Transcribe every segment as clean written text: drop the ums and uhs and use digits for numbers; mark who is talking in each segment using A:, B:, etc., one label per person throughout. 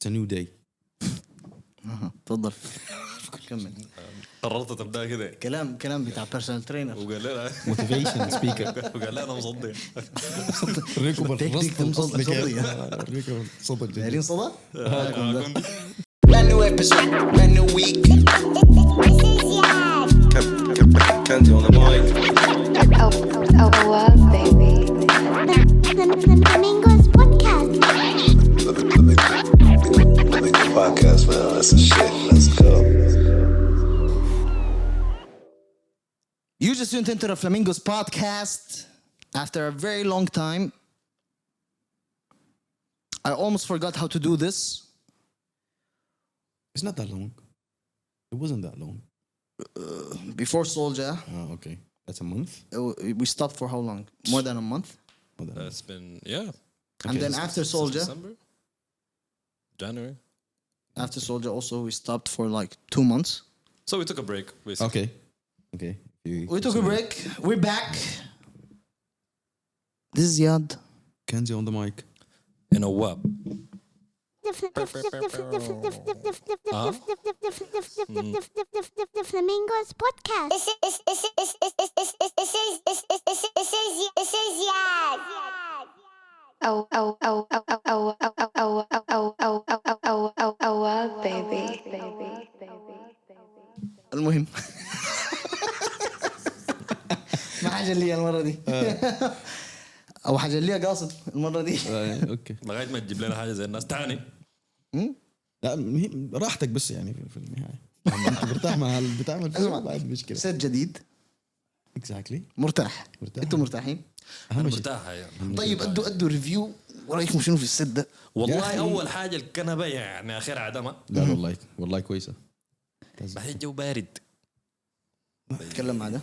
A: It's a new day.
B: تفضل كمل.
C: قررت تبدا كده
B: كلام بتاع personal trainer
C: وقال لنا
A: Motivation speaker.
C: وقال لنا مصدق
A: ريكم الرصد الأصلي
B: صدى.
A: ريكم صدى الجديد.
B: دايرين صدى
D: Brand new episode, brand new week. Kanzi on the mic.
E: Awab, baby.
F: Flamingos podcast.
D: Podcast, man. That's a shit. Let's go.
B: You just tuned into the Flamingos podcast after a very long time. I almost forgot how to do this.
A: It's not that long. It wasn't that long.
B: Before Soldier,
A: Oh, okay. That's a month.
B: we stopped for how long? More than a month.
A: More than a month.
C: It's been
B: And then after Soldier,
C: December, January.
B: after Soldier also we stopped for like 2 months.
C: So we took a break basically.
A: Okay.
B: We took a break. We're back. This is Yad.
A: Kanzi on the mic.
C: In Awab.
F: The Flamingos podcast. This is Yad.
E: Awab, baby.
B: المهم ما حاجة لي المرة دي أو حاجة لي قاصد المرة دي.
A: اوكي.
C: لغايه ما تجيب لنا حاجه زي الناس تاني.
A: لا راحتك بس يعني في النهاية. لما انت مرتاح مع اللي بتعمل فيه بعد مشكلة.
B: سيت جديد
A: Exactly.
B: مرتاح.
A: مرتاح.
B: انتوا مرتاحين؟
A: أهم شيء.
C: مرتاحه يعني.
B: طيب ادوا ريفيو ورأيكم شنو في الست ده؟
C: والله اول حاجه الكنبه يعني اخر عدمه.
A: لا والله كويسة.
C: بعدين الجو بارد.
B: نتكلم مع ده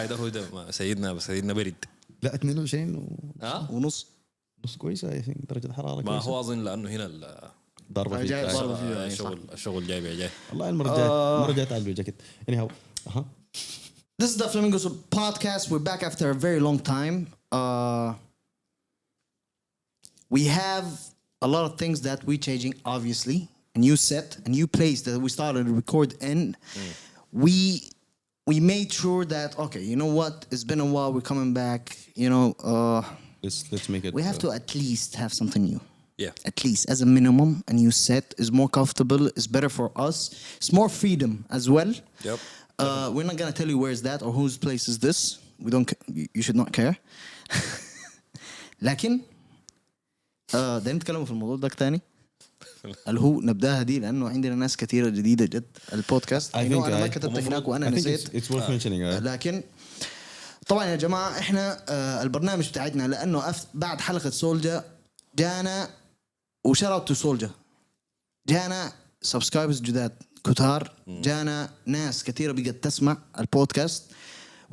C: ده هو ده سيدنا برد.
A: لا 22
B: ونص.
A: نص كويسة يا أخي درجة الحرارة
C: ما
A: كويسة.
C: هو اظن لانه هنا
A: ضربة فيك.
B: جاي ضربة فيه يعني
C: الشغل جاي جاي.
A: والله المرة الجاية تعال بالجاكيت. anyhow.
B: This is the Flamingos podcast. We're back after a very long time. We have a lot of things that we're changing, obviously. A new set, a new place that we started to record in. We made sure that, okay, you know what? It's been a while. We're coming back. You know,
A: Let's make it.
B: we have to at least have something new.
C: Yeah.
B: At least, as a minimum, a new set is more comfortable. It's better for us. It's more freedom as well.
C: Yep.
B: We're not gonna tell you where is that or whose place is this. We don't. You should not care. لكن ده نتكلم في الموضوع ده تاني. اللي هو نبداها دي لأنه عندنا ناس كثيرة جديدة جد البودكاست. أنا ما كتبت هناك وأنا نسيت.
A: It's worth mentioning.
B: لكن طبعا يا جماعة إحنا البرنامج بتاعتنا لأنه بعد حلقة سولجا جانا وشراوت تو سولجا جانا سبسكرايبرز جداد كتار. جانا ناس كثيرة بقت تسمع البودكاست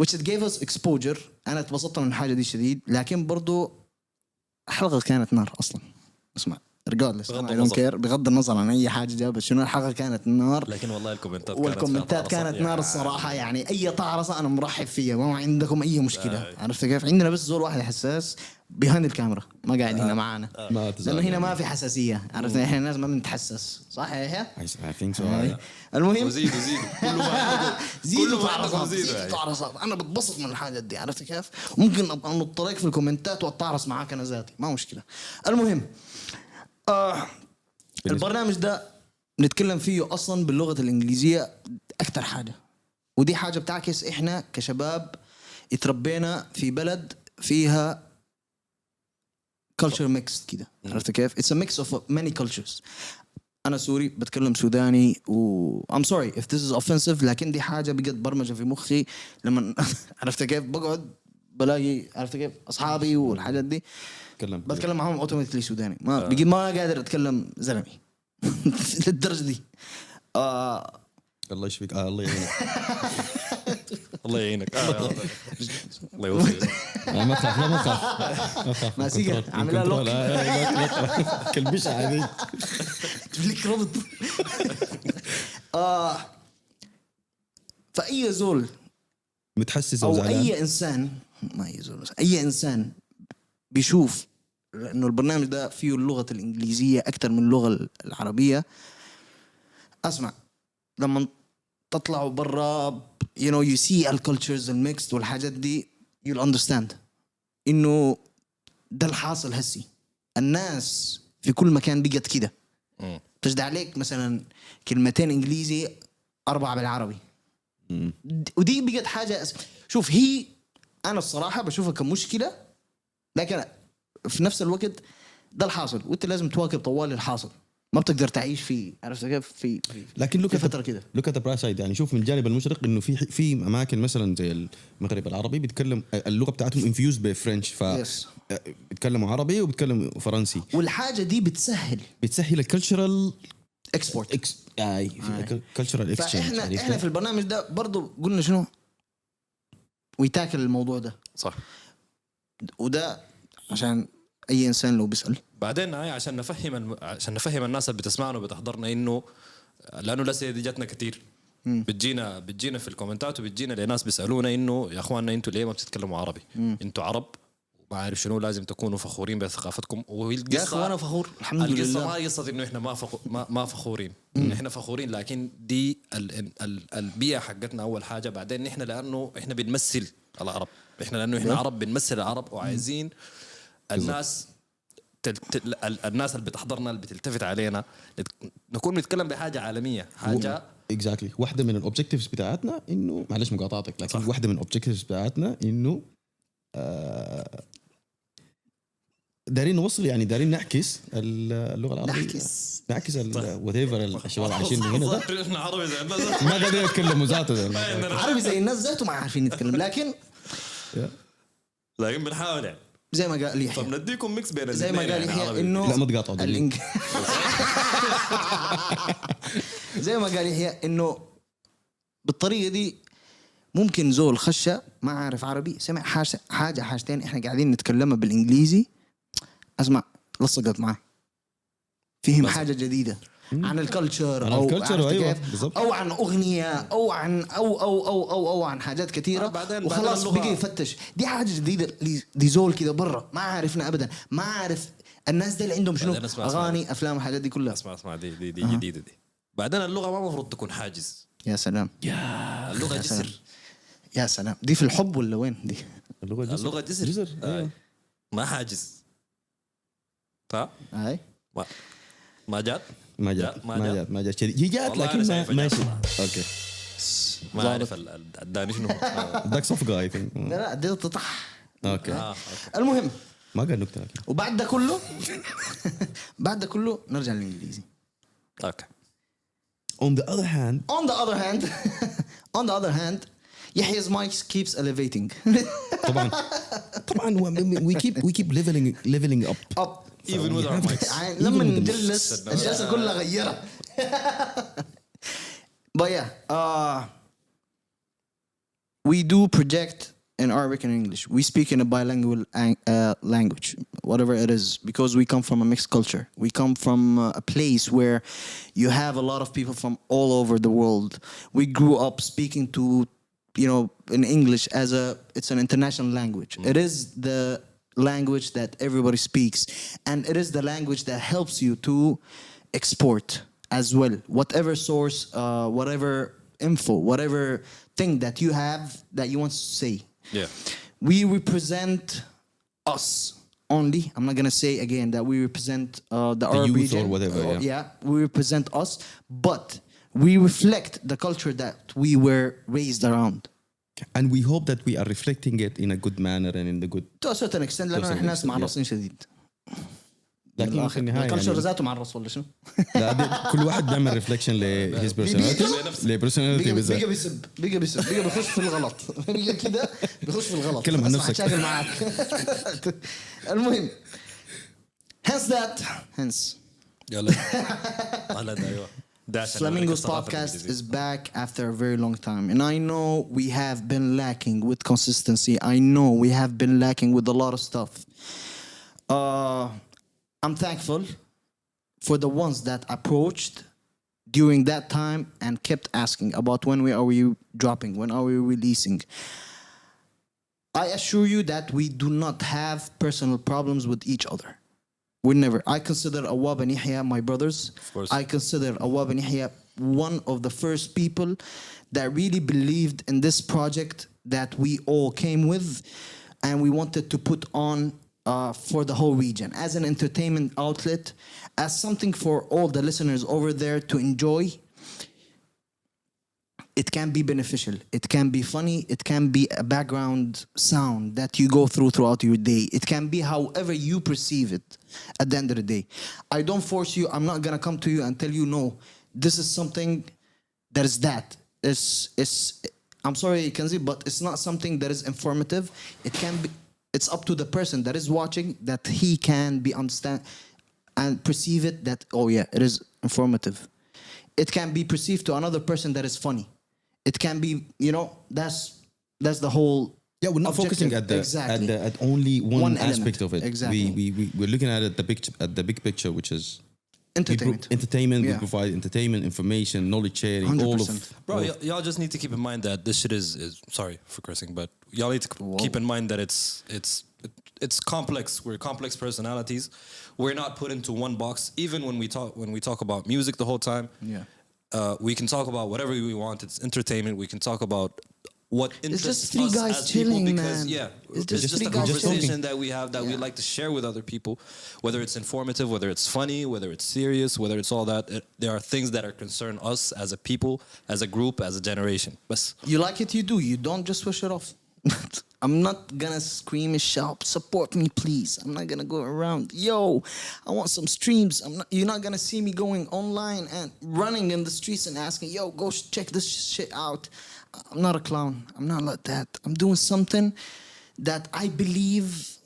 B: which it gave us exposure. أنا اتبسطت من الحاجة دي شديد لكن برضو الحلقة كانت نار أصلا. اسمع regardless I don't care بغض النظر عن أي حاجة جابت شنو الحلقة كانت نار.
C: لكن والله
B: والكومنتات كانت نار الصراحة. يعني أي طعرصة أنا مرحب فيها ما عندكم أي مشكلة. عرفت كيف؟ عندنا بس زول واحد حساس بيهان الكاميرا ما قاعد هنا معانا لأنه هنا ما في حساسية. عرفت إحنا الناس ما بنتحسس صح يا
A: I think so.
B: المهم
C: زيدوا
B: زيدوا
C: زيدوا
B: تعرصات. أنا بتبسط من الحاجات دي. عرفت كيف؟ ممكن أبقى نطلق في الكومنتات وأتعرص معاك أنا ذاتي ما مشكلة. المهم البرنامج ده نتكلم فيه أصلا باللغة الإنجليزية أكتر حاجة. ودي حاجة بتعكس إحنا كشباب اتربينا في بلد فيها culture mixed كده. عرفت كيف؟ It's a mix of many cultures. أنا سوري بتكلم سوداني I'm sorry if this is offensive لكن دي حاجة بقت برمجة في مخي لما عرفت كيف بقعد بلاقي عرفت كيف أصحابي والحاجات دي بتكلم معهم اوتوماتيكلي سوداني ما بيجي ما قادر اتكلم زلمي للدرجه دي.
A: الله يشفيك. الله يعينك.
C: الله يعينك. الله يوفقك.
A: ما تخاف.
B: ما سيجا عاملها لوك
A: كلبشة هذه
B: تفليك ربط. فأي زول
A: متحسس
B: أو أي إنسان ما أي زول أي إنسان بيشوف لأنه البرنامج ده فيه اللغة الإنجليزية أكتر من اللغة العربية. أسمع، لما تطلعوا برا you see الcultures الميكست والحاجات دي you'll understand إنه ده الحاصل هسي. الناس في كل مكان بقت كده، تجد عليك مثلا كلمتين إنجليزي 4 بالعربي. ودي بقت حاجة شوف، هي أنا الصراحة بشوفها كمشكلة، لكن في نفس الوقت ده الحاصل، وانت لازم تواكب طوال الحاصل، ما بتقدر تعيش فيه. عرفت كيف؟ في
A: لكن
B: في فتره كده.
A: لوك ات برايت سايد، يعني شوف من الجانب المشرق انه في اماكن مثلا زي المغرب العربي بيتكلم اللغه بتاعتهم انفيوز بفرنش، ف بيتكلموا عربي وبيتكلموا فرنسي،
B: والحاجه دي بتسهل
A: الكالتشرال
B: اكسبورت.
A: كالتشرال اكسشينج.
B: احنا في البرنامج ده برضو قلنا شنو ويتاكل الموضوع ده،
C: صح.
B: وده عشان اي انسان لو بيسال
C: بعدين عشان نفهم الناس اللي بتسمعنا وبتحضرنا انه لانه الاسئله دي جاتنا كتير، بتجينا في الكومنتات وبتجينا لناس بيسالونا انه يا اخواننا انتوا ليه ما بتتكلموا عربي؟ انتوا عرب ما عارف شنو، لازم تكونوا فخورين بثقافتكم. والقصه
B: يا اخوان انا فخور الحمد لله.
C: القصه ما قصه انه احنا ما فخورين، احنا فخورين، لكن دي البيئه حقتنا اول حاجه. بعدين احنا لانه احنا بنمثل العرب، لانه احنا عرب بنمثل العرب، وعايزين الناس الناس اللي بتحضرنا اللي بتلتفت علينا نكون نتكلم بحاجه عالميه، حاجه
A: اكزاكتلي. واحده من الاوبجكتيفز بتاعتنا انه معلش مقاطعتك، لكن واحده من الاوبجكتيفز بتاعتنا انه دارين نوصل، يعني دارين نعكس اللغه العربيه، نعكس وات ايفر الشباب عايشين هنا ده.
C: احنا عربي زي الناس
A: ما قادرين يتكلموا ذاته
B: عربي زي الناس ذاته ما عارفين نتكلم، لكن
C: بنحاول يعني
B: زي ما قال يحيى.
C: طب نديكم ميكس بين
B: زي ما قال يحيى انه
A: لا ما تقاطعوا
B: زي ما قال يحيى انه بالطريقه دي ممكن زول خشة ما عارف عربي، سمع حاجتين احنا قاعدين نتكلمها بالانجليزي، اسمع لصقت معاه، فهم حاجه جديده عن الكلتشر
A: او ايوه بالضبط،
B: او عن اغنيه او عن او عن حاجات كثيره، وخلاص بقى يفتش. دي حاجه جديده، دي زول كده برا ما عارفنا ابدا، ما عارف الناس دي اللي عندهم شنو اغاني افلام الحاجات دي كلها.
C: اسمع دي جديده دي. بعدين اللغه ما مفروض تكون حاجز.
B: يا سلام،
C: يا اللغه جسر.
B: يا سلام، دي في الحب ولا وين دي؟
C: اللغه جسر. ما حاجز. طيب
B: هاي
C: ما جات
A: هي جات لكن ما ماشي. اوكي
C: ما عارف الداني شنو
A: داك صفقه اي ثينك.
B: لا دي تطح.
A: اوكي
B: المهم
A: ما قال نكته لكن.
B: وبعد ده كله بعد ده كله نرجع للانجليزي.
C: اوكي.
A: on the other hand
B: Yahya's mic keeps elevating.
A: طبعا we keep leveling up
C: even with our mics.
B: لما نجلس الجلسة كلها غيرها. But yeah, we do project in Arabic and English. We speak in a bilingual language, whatever it is, because we come from a mixed culture. We come from a place where you have a lot of people from all over the world. We grew up speaking to, in English it's an international language. It is the language that everybody speaks, and it is the language that helps you to export as well. Whatever source, whatever info, whatever thing that you have that you want to say.
C: Yeah.
B: We represent us only. I'm not gonna say again that we represent the Arab
A: youth
B: region
A: or whatever.
B: Yeah, we represent us, but we reflect the culture that we were raised around.
A: And we hope that we are reflecting it in a good manner and in the good.
B: To a certain extent, لأنه إحنا ناس معرصين شديد.
A: لكن في النهاية
B: الكالتشر ذاته معرص ولا شنو؟
A: لا كل واحد بيعمل ريفلكشن ل his personality.
B: بيجي بيسب بيخش في الغلط. بيجي كده بيخش في الغلط.
A: تكلم عن نفسك.
B: شاغل معك. المهم. Hence.
C: يلا. على ده أيوة.
B: Flamingos podcast is back after a very long time, and I know we have been lacking with consistency. I know we have been lacking with a lot of stuff. I'm thankful for the ones that approached during that time and kept asking about when are we dropping, when are we releasing. I assure you that we do not have personal problems with each other. We never. I consider Awab and Yahya my brothers.
C: Of course.
B: I consider Awab and Yahya one of the first people that really believed in this project that we all came with, and we wanted to put on for the whole region as an entertainment outlet, as something for all the listeners over there to enjoy. It can be beneficial. It can be funny. It can be a background sound that you go throughout your day. It can be however you perceive it at the end of the day. I don't force you. I'm not going to come to you and tell you, no, this is something that is that. I'm sorry, Kanzi, but it's not something that is informative. It can be, it's up to the person that is watching that he can be understand and perceive it that, oh yeah, it is informative. It can be perceived to another person that is funny. It can be, that's the whole.
A: Yeah, we're not focusing at at only one aspect of it.
B: Exactly.
A: We're looking at it the big picture, which is
B: Entertainment.
A: Entertainment.
B: Yeah.
A: We provide entertainment, information, knowledge sharing,
B: 100%.
A: all of.
C: Bro, y'all just need to keep in mind that this shit is sorry for cursing, but y'all need to keep in mind that it's complex. We're complex personalities. We're not put into one box. Even when we talk about music the whole time, we can talk about whatever we want. It's entertainment. We can talk about what interests
B: just three
C: us
B: guys
C: as
B: chilling,
C: people because
B: man.
C: it's just
B: three
C: a
B: guys
C: conversation
B: chilling.
C: that we have that we like to share with other people, whether it's informative, whether it's funny, whether it's serious, whether it's all that. There are things that are concern us as a people, as a group, as a generation. But
B: You like it, you do. You don't just switch it off. I'm not gonna scream and shout, support me, please. I'm not gonna go around, yo, I want some streams. You're not gonna see me going online and running in the streets and asking, yo, go check this shit out. I'm not a clown. I'm not like that. I'm doing something that I believe,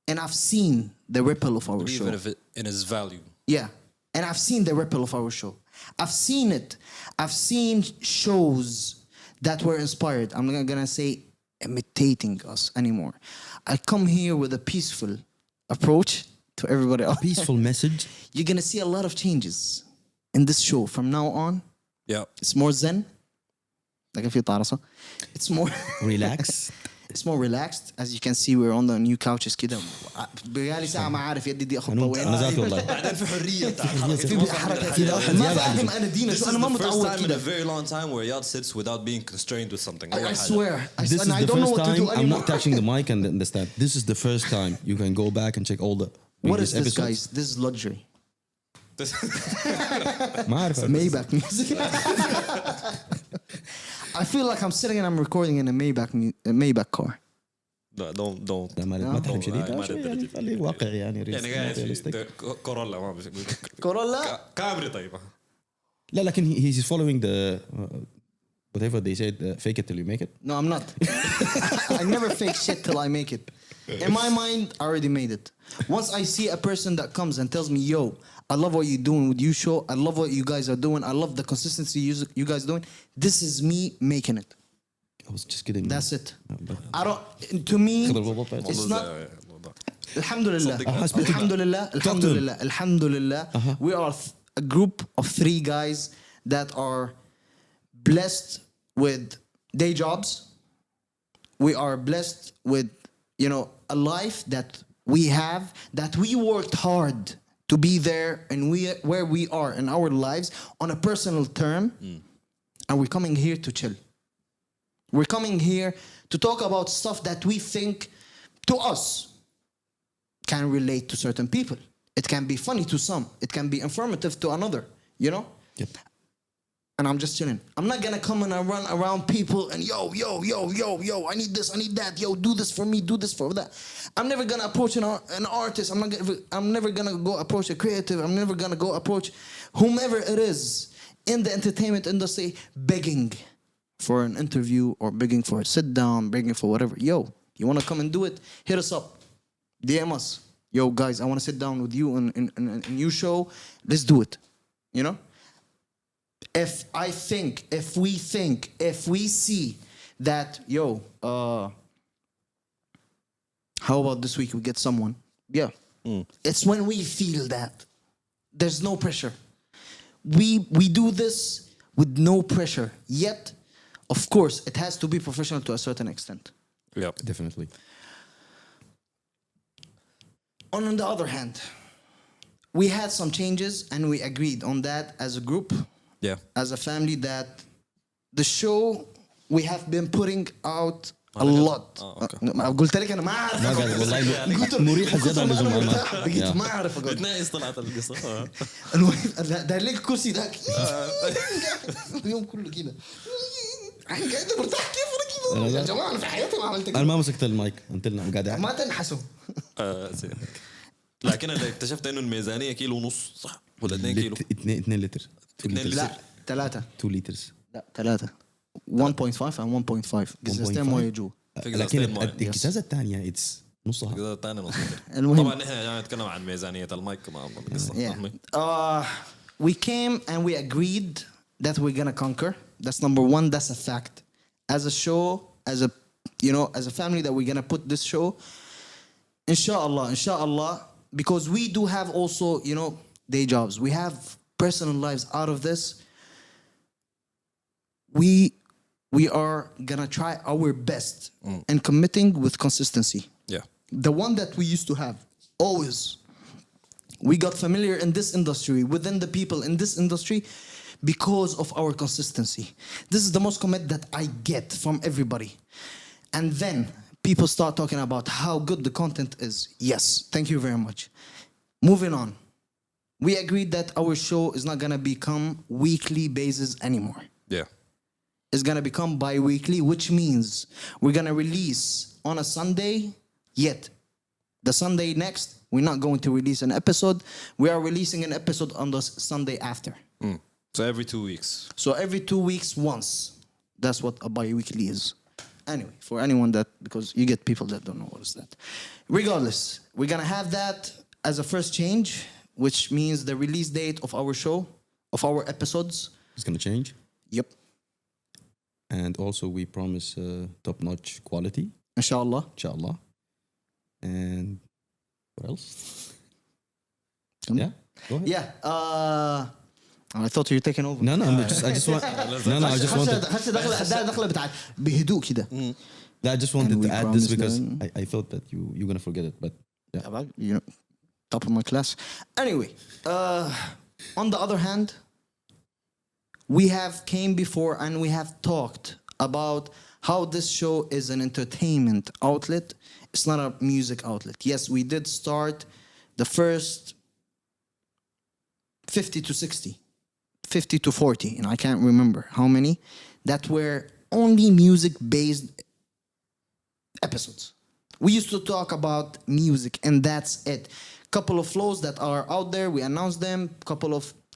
B: and I've seen the ripple of our show.
C: even if it in its value.
B: Yeah. And I've seen the ripple of our show. I've seen it. I've seen shows that were inspired. I'm not gonna say imitating us anymore. I come here with a peaceful approach to everybody else.
A: Peaceful message.
B: You're gonna see a lot of changes in this show from now on.
C: Yeah.
B: It's more zen. Like if you it's more
A: Relax.
B: it's more relaxed. As you can see, we're on the new couches كده. بقالي ساعة ما عارف يدي دي أخطها وين.
A: أنا ذاك والله.
C: بعدين في حرية
B: في حركة كده. ما فاهم أنا دينا شو أنا ما
C: This is the first
B: متعود
C: time in a
B: كده.
C: very long time where y'all sits without being constrained with something.
B: I swear.
A: This is
B: and I
A: the
B: don't know
A: first
B: what to
A: time
B: do
A: I'm
B: anymore.
A: not touching the mic and understand. This is the first time you can go back and check all the.
B: What is
A: previous
B: this,
A: episodes.
B: guys? This is luxury.
A: ما أعرف.
B: Maybach music. I feel like I'm sitting and I'm recording in a Maybach car.
C: No, don't.
A: لا ما تحلم شديد.
C: ما
A: شوي
C: للدرجة
A: يعني
C: دي.
A: خليه واقعي يعني.
C: يعني قاعد
A: realistic.
C: في كورولا ما
B: كورولا.
C: كامري طيب.
A: لا لكن he's following the whatever they said, fake it till you make it.
B: No, I'm not. I never fake shit till I make it. In my mind, I already made it. Once I see a person that comes and tells me, yo, I love what you're doing with you show. I love what you guys are doing. I love the consistency you guys doing. This is me making it.
A: I was just kidding.
B: That's it. I don't. To me, it's not. Alhamdulillah. Alhamdulillah. We are a group of 3 guys that are blessed with day jobs. We are blessed with, a life that we have, that we worked hard to be there and where we are in our lives on a personal term. And we're coming here to chill. We're coming here to talk about stuff that we think to us can relate to certain people. It can be funny to some. It can be informative to another,
A: Yep.
B: And I'm just chilling. I'm not gonna come and run around people and yo, I need this, I need that. Yo, do this for me, do this for that. I'm never gonna approach an artist. I'm never gonna go approach a creative. I'm never gonna go approach whomever it is in the entertainment industry begging for an interview or begging for a sit down, begging for whatever. Yo, you wanna come and do it? Hit us up. DM us. Yo, guys, I wanna sit down with you in your show. Let's do it. If we see that, yo, how about this week we get someone? Yeah. It's when we feel that. There's no pressure. We do this with no pressure. Yet, of course, it has to be professional to a certain extent.
C: Yep.
A: Definitely.
B: On the other hand, we had some changes and we agreed on that as a group,
C: Yeah.
B: as a family, that the show we have been putting out a lot. قلت لك انا ما اعرف
A: ما قاعد والله مريحه زياده عن اللزوم
B: بقيت ما اعرف اقول.
C: بتناقص طلعت القصه.
B: المهم ده ليه الكرسي ده اليوم كله كده قاعد مرتاح كيف انا كده يا جماعه انا في حياتي ما عملت
A: انا
B: كده.
A: ما مسكت المايك انت لنا قاعد
B: ما تنحسوا.
C: زين. لكن انا اكتشفت انه الميزانيه كيلو ونص صح ولا 2 كيلو؟
A: 2 لتر
C: 2 لتر.
B: لا 3
A: 2 لترز
B: لا 3 1.5 and 1.5 قزازتين مويه جوا.
A: لكن الكزازه الثانيه اتس نصها.
C: كذا الثاني نص لتر.
B: المهم.
C: طبعا نحن يعني نتكلم عن ميزانيه المايك ما القصه.
B: We came and we agreed that we're gonna conquer. That's number one. That's a fact. As a show, as a family, that we're gonna put this show. Inshallah, because we do have also, day jobs. We have personal lives out of this. We are gonna try our best and committing with consistency.
C: Yeah.
B: The one that we used to have always. We got familiar in this industry, within the people in this industry, because of our consistency. This is the most comment that I get from everybody. And then people start talking about how good the content is. Yes, thank you very much. Moving on. We agreed that our show is not gonna become weekly basis anymore.
C: Yeah.
B: It's gonna become bi-weekly, which means we're gonna release on a Sunday, yet the Sunday next, we're not going to release an episode. We are releasing an episode on the Sunday after.
C: So every 2 weeks.
B: So every 2 weeks once. That's what a bi-weekly is. Anyway, for anyone that, because you get people that don't know what is that. Regardless, we're gonna have that as a first change, which means the release date of our show, of our episodes.
A: It's gonna change.
B: Yep.
A: And also we promise top-notch quality.
B: Inshallah.
A: Inshallah. And what else? Yeah. Go ahead.
B: Yeah. I thought you were taking over.
A: No, I just want. No, I just wanted.
B: دخله بتاعت بهدوء كده.
A: I just wanted
B: And
A: to
B: we
A: add this
B: promise
A: because
B: them-
A: I thought that you're gonna forget it, but yeah.
B: Top of my class. Anyway, on the other hand, we have came before and we have talked about how this show is an entertainment outlet. It's not a music outlet. Yes, we did start the first 50 to 60, 50 to 40, and I can't remember how many, that were only music-based episodes. We used to talk about music, and that's it. Couple of flows that are out there, we announced them,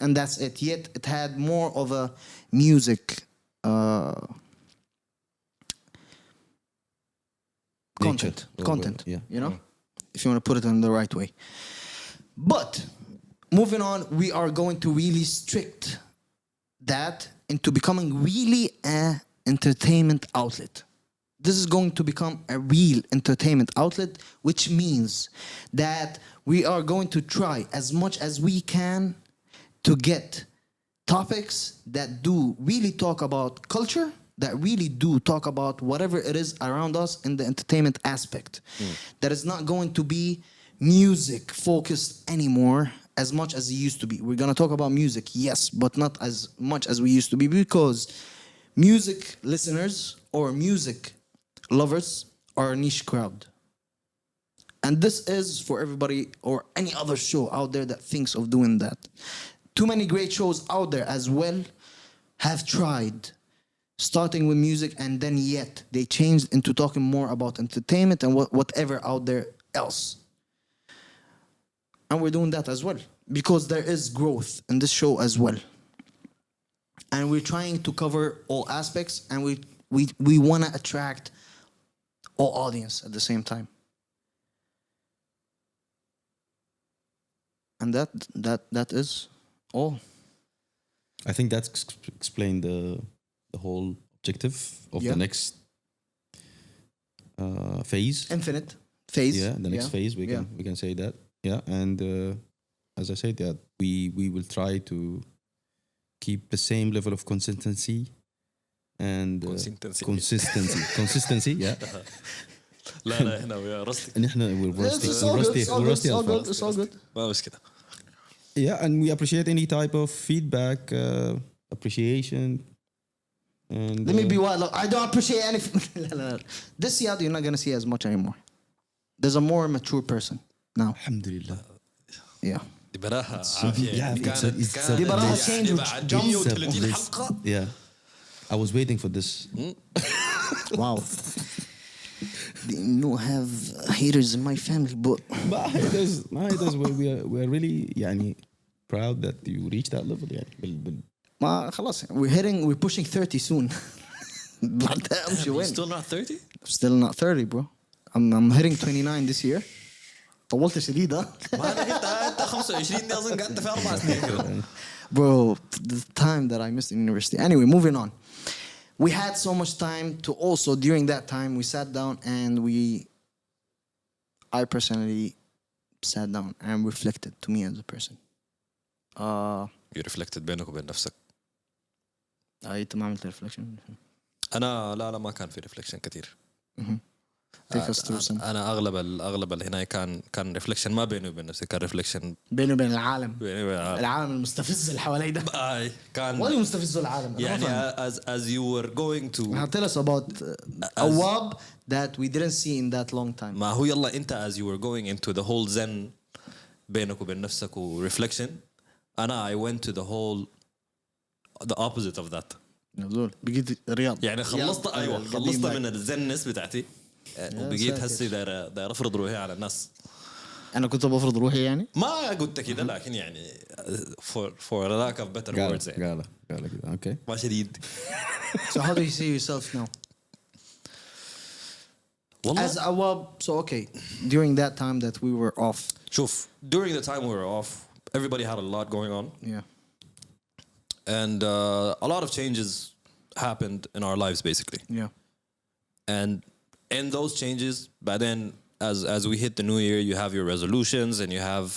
B: and that's it. Yet it had more of a music content,
A: Yeah.
B: if you want to put it in the right way. But moving on, we are going to really strict that into becoming really an entertainment outlet. This is going to become a real entertainment outlet, which means that we are going to try as much as we can to get topics that do really talk about culture, that really do talk about whatever it is around us in the entertainment aspect. That is not going to be music focused anymore as much as it used to be. We're going to talk about music, yes, but not as much as we used to be, because music listeners or music lovers are a niche crowd. And this is for everybody or any other show out there that thinks of doing that. Too many great shows out there as well have tried starting with music, and then yet they changed into talking more about entertainment and whatever out there else. And we're doing that as well, because there is growth in this show as well. And we're trying to cover all aspects, and we want to attract all audience at the same time. And that is all.
A: I think that's explained the whole objective of
B: Yeah.
A: the next phase.
B: Infinite phase.
A: Yeah, the next phase. We can say that. Yeah, and as I said, that we will try to keep the same level of consistency and
C: Consistency.
A: consistency. Yeah.
C: لا احنا ويا رستي
A: ان احنا we're rusty
B: It's all good. It's all good. It's all good.
A: alpha.
B: It's all good.
C: ما مش كده.
A: Yeah, and we appreciate any type of feedback, appreciation. And
B: Let me be wild. Look, I don't appreciate anything. This year you're not gonna see as much anymore. There's a more mature person now.
A: alhamdulillah.
B: Yeah.
C: دي براها عافية.
A: yeah, it's
B: دي براها
C: يعني
B: change
C: بعد
B: jump.
C: 130 حلقة.
A: Yeah, I was waiting for this.
B: Wow. They no have haters in my family, but
A: ما haters we are really يعني proud that you reached that level يعني
B: ما خلاص we're pushing 30 soon. بعدها امشي
C: You're
B: وين؟
C: still not 30?
B: Still not 30, bro. I'm hitting 29 this year. طولت شديد ها.
C: ما انت 25 دي اظن قعدت في 4 سنين كده.
B: Bro, the time that I missed in university. Anyway, moving on. We had so much time to also, during that time, we sat down and I personally sat down and reflected to me as a person.
C: You reflected بينك وبين نفسك.
B: أنت ما عملت reflection.
C: انا لا ما كان في ريفليكشن كثير.
B: Take us through some.
C: انا اغلب اللي هنا كان ريفليكشن ما بيني وبين نفسي، كان ريفليكشن
B: بيني وبين العالم.
C: بيني وبين العالم.
B: العالم المستفز اللي حوالي ده.
C: كان
B: ولا مستفزه العالم.
C: يعني as you were going to
B: Tell us about Awab that we didn't see in that long time.
C: ما هو يلا انت as you were going into the whole zen بينك وبين نفسك و reflection، انا I went to the opposite of that.
B: بقيت رياض.
C: يعني خلصت خلصت من الزنس بتاعتي وبقيت هسي داير افرض روحي على الناس.
B: أنا كنت بفرض روحي يعني.
C: ما قلت كده لكن يعني for lack of better words يعني.
A: قال كده اوكي
C: ما شديد.
B: So how do you see yourself now?
C: والله
B: As Awab, so okay, during that time that we were off.
C: شوف during the time we were off everybody had a lot going on.
B: Yeah.
C: And a lot of changes happened in our lives basically.
B: Yeah.
C: And in those changes, by then, as we hit the new year, you have your resolutions and you have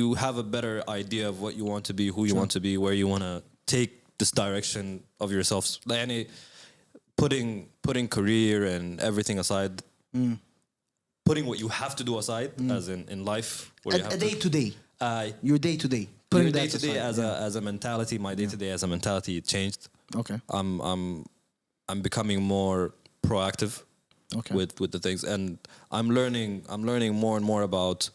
C: you have a better idea of what you want to be, who you want to be, where you want to take this direction of yourselves. Like putting career and everything aside, putting what you have to do aside, as in life, where you have
B: A day to day. Your day to day.
C: your day to day as a mentality. My day to day as a mentality changed.
B: Okay.
C: I'm becoming more proactive with the things, and I'm learning more and more about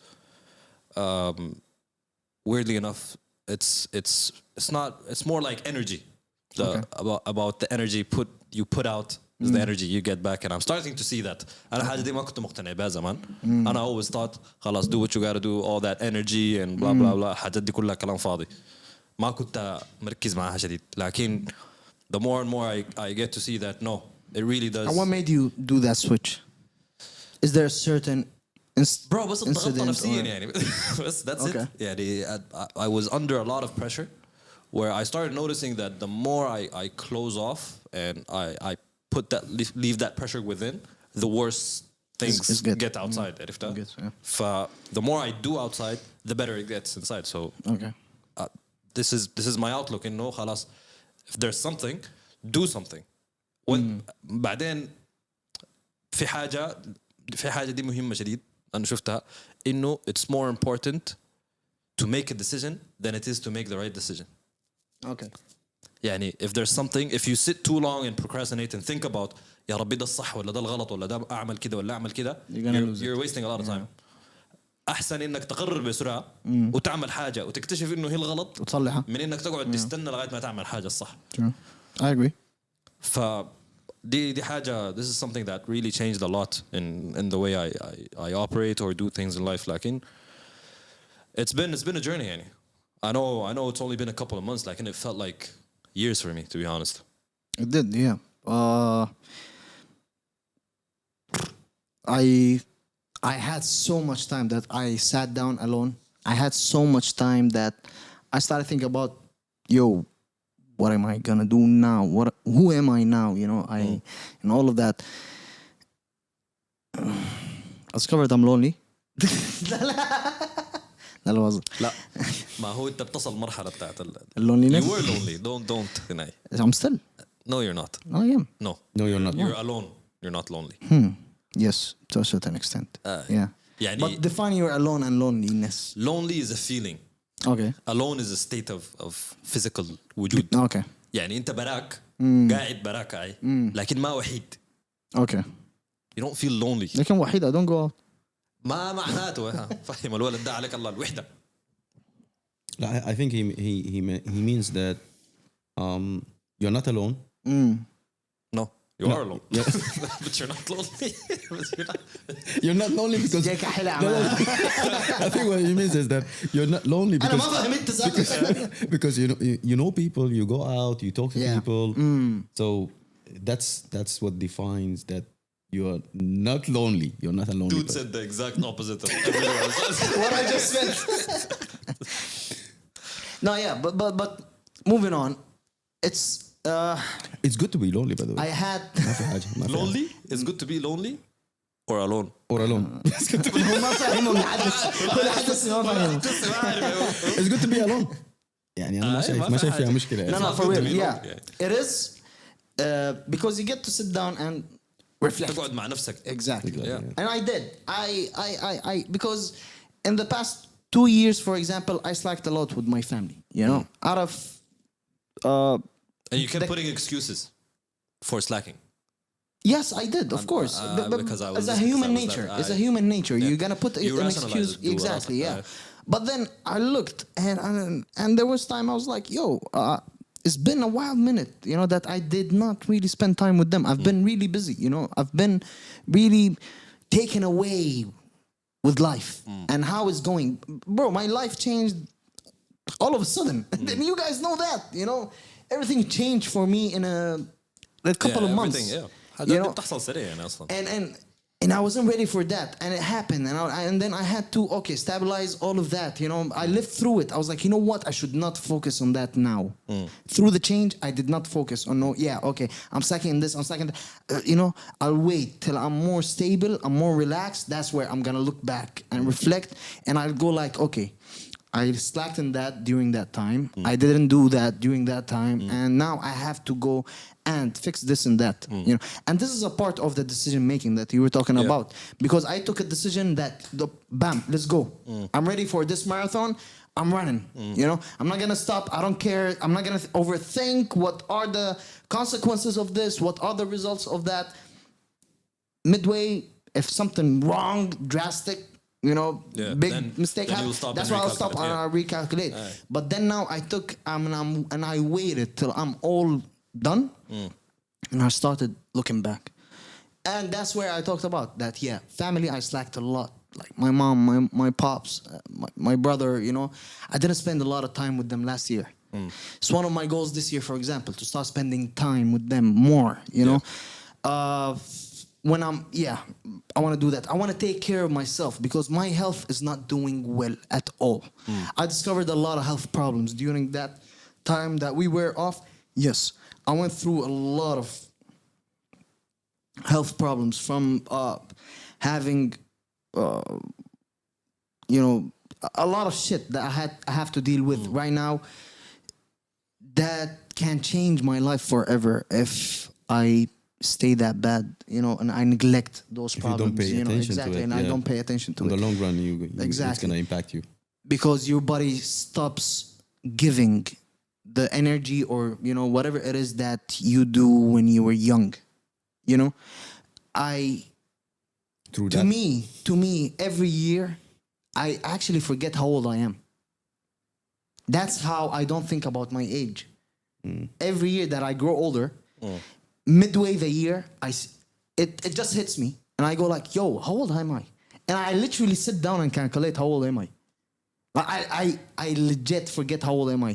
C: weirdly enough it's more like energy, about the energy you put out is the energy you get back, and I'm starting to see that. أنا حاجة دي ما كنت مقتنع بها زمان. أنا always thought خلاص do what you gotta do, all that energy and blah blah blah حاجات دي كلها كلام فاضي. ما كنت مركز معها شديد. لكن the more and more I get to see that no, it really does.
B: And what made you do that switch? Is there a certain
C: bro بس الضغط نفسيا
B: or-
C: يعني بس that's
B: Okay.
C: it. يعني I was under a lot of pressure where I started noticing that the more I close off and I put leave that pressure within, the worse things
B: It's good.
C: get outside. عرفتها؟
B: Good, yeah.
C: The more I do outside, the better it gets inside. So
B: Okay.
C: this is my outlook إنه خلاص if there's something, do something. بعدين في حاجة دي مهمة شديد أنا شفتها إنه it's more important to make a decision than it is to make the right decision.
B: Okay.
C: يعني if there's something, if you sit too long and procrastinate and think about يا ربي ده الصح ولا ده الغلط ولا ده أعمل كده ولا أعمل كده, you're wasting a lot of time. أحسن إنك تقرر بسرعة وتعمل حاجة وتكتشف إنه هي الغلط
B: وتصلحها.
C: من إنك تقعد تستنى لغاية ما تعمل حاجة الصح.
B: True. I agree.
C: دي حاجة, this is something that really changed a lot in the way I operate or do things in life. لكن it's been a journey يعني. I know it's only been a couple of months, like, and it felt like years for me, to be honest.
B: It did, yeah. I had so much time that I sat down alone. I had so much time that I started thinking about, yo, what am I gonna do now? Who am I now? You know, and all of that. I discovered I'm lonely. لا
C: لا ما هو أنت بتصل مرحلة بتاعت
B: loneliness.
C: You were lonely. Don't deny.
B: I'm still.
C: No, you're not.
B: I am.
C: No,
A: No, you're not.
C: You're alone. you're not lonely.
B: Yes, to a certain extent. Yeah.
C: يعني
B: But define your alone and loneliness.
C: lonely is a feeling.
B: Okay.
C: Alone is a state of physical وجود.
B: Okay.
C: يعني انت براك قاعد براك عاي لكن ما وحيد.
B: Okay.
C: You don't feel lonely.
B: لكن وحيد I don't go out.
C: ما معناته فهم الولد ده عليك الله الوحدة.
A: I think he means that you're not alone.
C: No, you
A: No.
C: are alone.
A: Yeah.
C: But you're not lonely. But you're not.
A: You're not lonely because
B: جايك حلع
A: I think what he means is that you're not lonely
B: أنا ما
A: because
B: فهمت ذاتي.
A: because you know people, you go out, you talk to
B: Yeah.
A: people. So that's what defines that you're not lonely. You're not a lonely
C: Dude
A: person.
C: said the exact opposite of everyone else.
B: What I just said. No, yeah, but moving on. It's
A: It's good to be lonely, by the way.
B: I had
A: ما في حاجة. ما في حاجة.
C: Lonely? It's good to be lonely or alone?
A: or alone.
B: هو ما فاهمه الحدث هو الحدث ما فاهمه.
A: It's good to be alone. يعني أنا ما شايف فيها
B: No,
A: مشكلة.
B: no, for
C: good to
B: real.
C: be
B: Yeah,
C: lonely.
B: it is because you get to sit down and reflect.
C: تقعد مع نفسك.
B: Exactly.
C: Yeah.
B: And I did. I because in the past 2 years, for example, I slacked a lot with my family. You know, out of
C: And you kept putting excuses for slacking.
B: yes, I did, of course. But
C: because I was
B: as a
C: listening,
B: human
C: 'cause I was
B: nature,
C: that-
B: it's a
C: I-
B: human nature.
C: Yeah.
B: You're gonna put
C: You
B: an
C: rationalize
B: excuse.
C: it, do a lot.
B: Exactly. Yeah.
C: Yeah.
B: But then I looked and there was time I was like, yo. It's been a wild minute, you know, that I did not really spend time with them. I've been really busy, you know. I've been really taken away with life and how it's going. Bro, my life changed all of a sudden. And you guys know that, you know. Everything changed for me in a couple of months.
C: Everything, yeah.
B: You
C: حاجات
B: know?
C: بتحصل سريع يعني أصلاً.
B: And I wasn't ready for that, and it happened, and then I had to stabilize all of that. You know, I lived through it. I was like, you know what, I should not focus on that now. Through the change, I did not focus on I'm stacking this, I'm stacking that. You know, I'll wait till I'm more stable, I'm more relaxed. That's where I'm gonna look back and reflect, and I'll go like, okay, I slacked in that during that time. I didn't do that during that time, and now I have to go and fix this and that. You know, and this is a part of the decision making that you were talking about, because I took a decision that bam, let's go. I'm ready for this marathon. I'm running. You know, I'm not gonna stop. I don't care. I'm not gonna overthink what are the consequences of this. What are the results of that? Midway, if something wrong, drastic. You know,
C: Yeah,
B: big
C: then-
B: mistake
C: then
B: happened.
C: you'll stop
B: That's
C: and
B: why I'll stop
C: recalculate,
B: and I'll recalculate. But then now I took and I waited till I'm all done, and I started looking back, and that's where I talked about that. Yeah, family, I slacked a lot. Like my mom, my pops, my brother. You know, I didn't spend a lot of time with them last year. It's one of my goals this year, for example, to start spending time with them more. You know. When I want to do that. I want to take care of myself because my health is not doing well at all. I discovered a lot of health problems during that time that we were off. Yes, I went through a lot of health problems from having, you know, a lot of shit that I have to deal with right now that can change my life forever if I stay that bad, you know, and I neglect those
A: If you
B: problems.
A: don't pay
B: you know,
A: attention to
B: exactly,
A: it,
B: and I
A: yeah.
B: don't pay attention to
A: In
B: it
A: the long run, it's
B: Exactly.
A: going to impact you.
B: because your body stops giving the energy or you know whatever it is that you do when you were young. You know,
A: Through that.
B: to me, every year I actually forget how old I am. That's how I don't think about my age. Every year that I grow older, midway the year, it just hits me, and I go like, "Yo, how old am I?" And I literally sit down and calculate how old am I. I legit forget how old am I.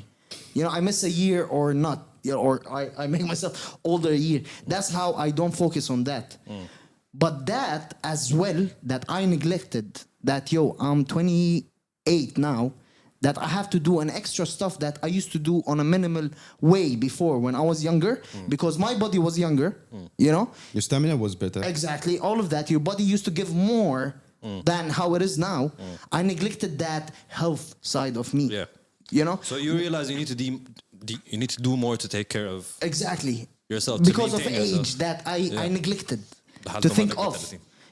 B: You know, I miss a year or not, you know, or I make myself older a year. That's how I don't focus on that. But that as well, that I neglected, that I'm 28 now, that I have to do an extra stuff that I used to do on a minimal way before when I was younger, because my body was younger, you know?
A: Your stamina was better.
B: Exactly, all of that. Your body used to give more than how it is now. I neglected that health side of me.
C: Yeah.
B: You know?
C: So you realize you need to you need to do more to take care of
B: Exactly.
C: yourself to
B: Because of
C: maintain
B: age
C: yourself.
B: that I neglected. to think of,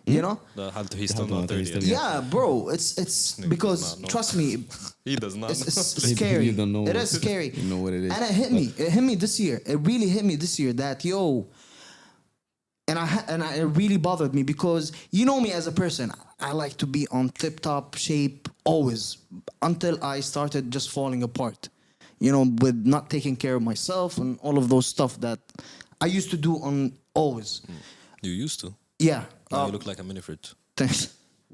B: you know.
C: The حالته he's still not 30 yet.
B: Yeah, bro, it's because
C: no.
B: trust me,
C: He does not.
B: it's
A: Maybe
B: scary.
A: you don't know
B: It
A: what-
B: is scary.
A: you know what it is.
B: And it hit me this year. It really hit me this year that and it really bothered me because you know me as a person. I like to be on tip top shape always until I started just falling apart. You know, with not taking care of myself and all of those stuff that I used to do on always.
C: You used to.
B: Yeah.
C: Now you look like a mini fridge.
B: Thanks.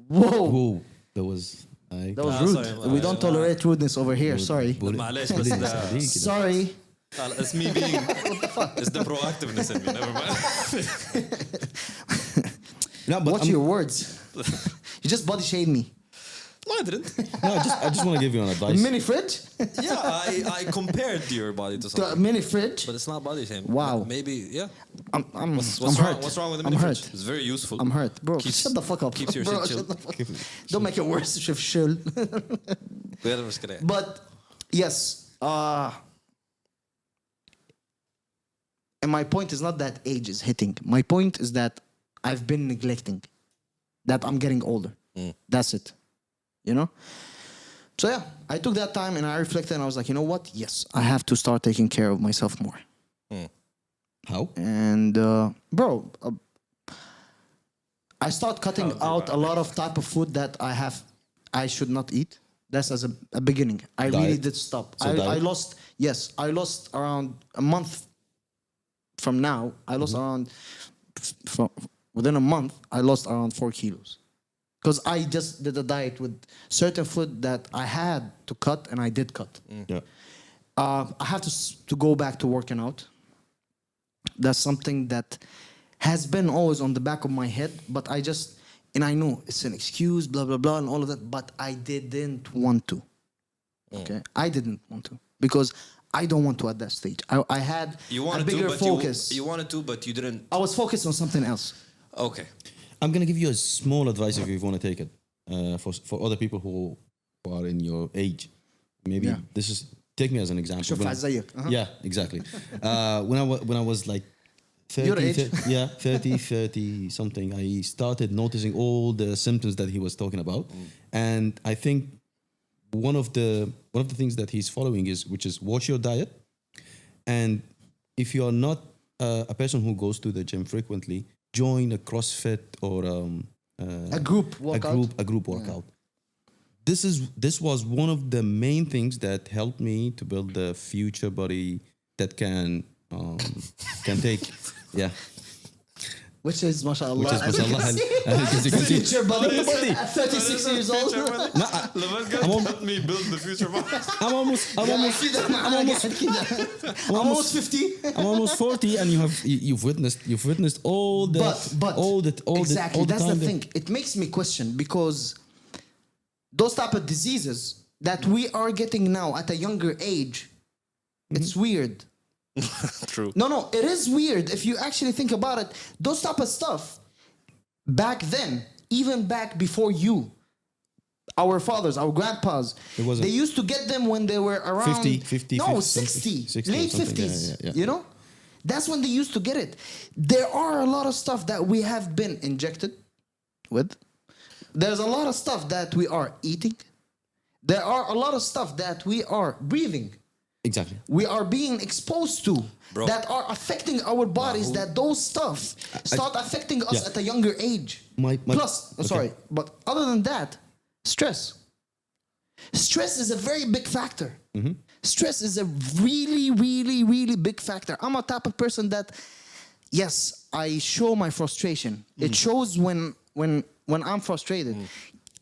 B: Whoa.
A: Whoa, that was
B: That was
C: Ah,
B: rude.
C: sorry,
B: We don't tolerate rudeness over here. Sorry.
C: معلش بس ده
B: Sorry.
C: it's me being it's the proactiveness in me. Never mind.
A: No, but
B: Watch your words. You just body shamed me.
C: No, I didn't.
A: no, I just want to give you an
B: A
A: advice.
B: mini fridge?
C: Yeah, I compared your body to
B: To a
C: something.
B: mini fridge?
C: But it's not body shame.
B: Wow.
C: Maybe, yeah.
B: I'm
C: What's
B: I'm
C: wrong?
B: hurt.
C: What's wrong with the
B: I'm
C: mini
B: hurt.
C: fridge? It's very useful.
B: I'm hurt. Bro,
C: Keeps-
B: shut the fuck up.
C: keeps your
B: Bro,
C: shit
B: shut
C: chilled.
B: the fuck up. Don't make it worse, Chef Shul.
C: غير المشكلة.
B: But yes, and my point is not that age is hitting. My point is that I've been neglecting. That I'm getting older. That's it. You know? So yeah, I took that time and I reflected and I was like, you know what? Yes, I have to start taking care of myself more.
A: How?
B: And bro, I start cutting out a lot of type of food that I should not eat. That's as a beginning. I really
A: Diet.
B: did stop.
A: So diet?
B: I lost around a month from now. I lost around within a month. I lost around 4 kilos. Because I just did a diet with certain food that I had to cut, and I did cut.
A: Yeah.
B: I have to go back to working out. That's something that has been always on the back of my head, but and I know it's an excuse, blah, blah, blah, and all of that, but I didn't want to. Okay? I didn't want to. Because I don't want to at that stage. I had
C: You
B: a
C: wanted
B: bigger
C: to, but
B: focus.
C: you wanted to, but you didn't.
B: I was focused on something else.
C: Okay.
A: I'm gonna give you a small advice if you want to take it for other people who are in your age. Maybe
B: Yeah.
A: this is take me as an example.
B: شوف
A: When-
B: زيك.
A: Yeah, exactly. When I was like 30,
B: Your age?
A: 30 something, I started noticing all the symptoms that he was talking about, and I think one of the things that he's following which is watch your diet, and if you are not a person who goes to the gym frequently, join a CrossFit or
B: A group workout.
A: a group workout. This was one of the main things that helped me to build the future body that can take
B: Which is, mashallah.
A: which is mashallah, as you can see.
B: Future body. At 36 years old.
C: Levent helped me build the future.
A: I'm almost
B: I'm almost 50.
A: I'm almost 40, and you've witnessed all the
B: Exactly,
A: all the
B: that's
A: time
B: the thing. It makes me question because those type of diseases that we are getting now at a younger age, it's weird.
C: True.
B: No, it is weird if you actually think about it. Those type of stuff back then, even back before you, our fathers, our grandpas,
A: It wasn't.
B: they used to get them when they were around
A: 50,
B: no,
A: 50,
B: 60,
A: 60 or
B: late
A: something.
B: 50s.
A: Yeah.
B: You know, that's when they used to get it. There are a lot of stuff that we have been injected with. There's a lot of stuff that we are eating. There are a lot of stuff that we are breathing.
A: Exactly.
B: We are being exposed to
C: Bro.
B: that are affecting our bodies. That those stuff start affecting us
A: Yeah.
B: at a younger age.
A: My-
B: Plus,
A: okay.
B: sorry, but other than that, stress. Stress is a very big factor.
A: Mm-hmm.
B: Stress is a really, really, really big factor. I'm a type of person that, yes, I show my frustration. It shows when I'm frustrated.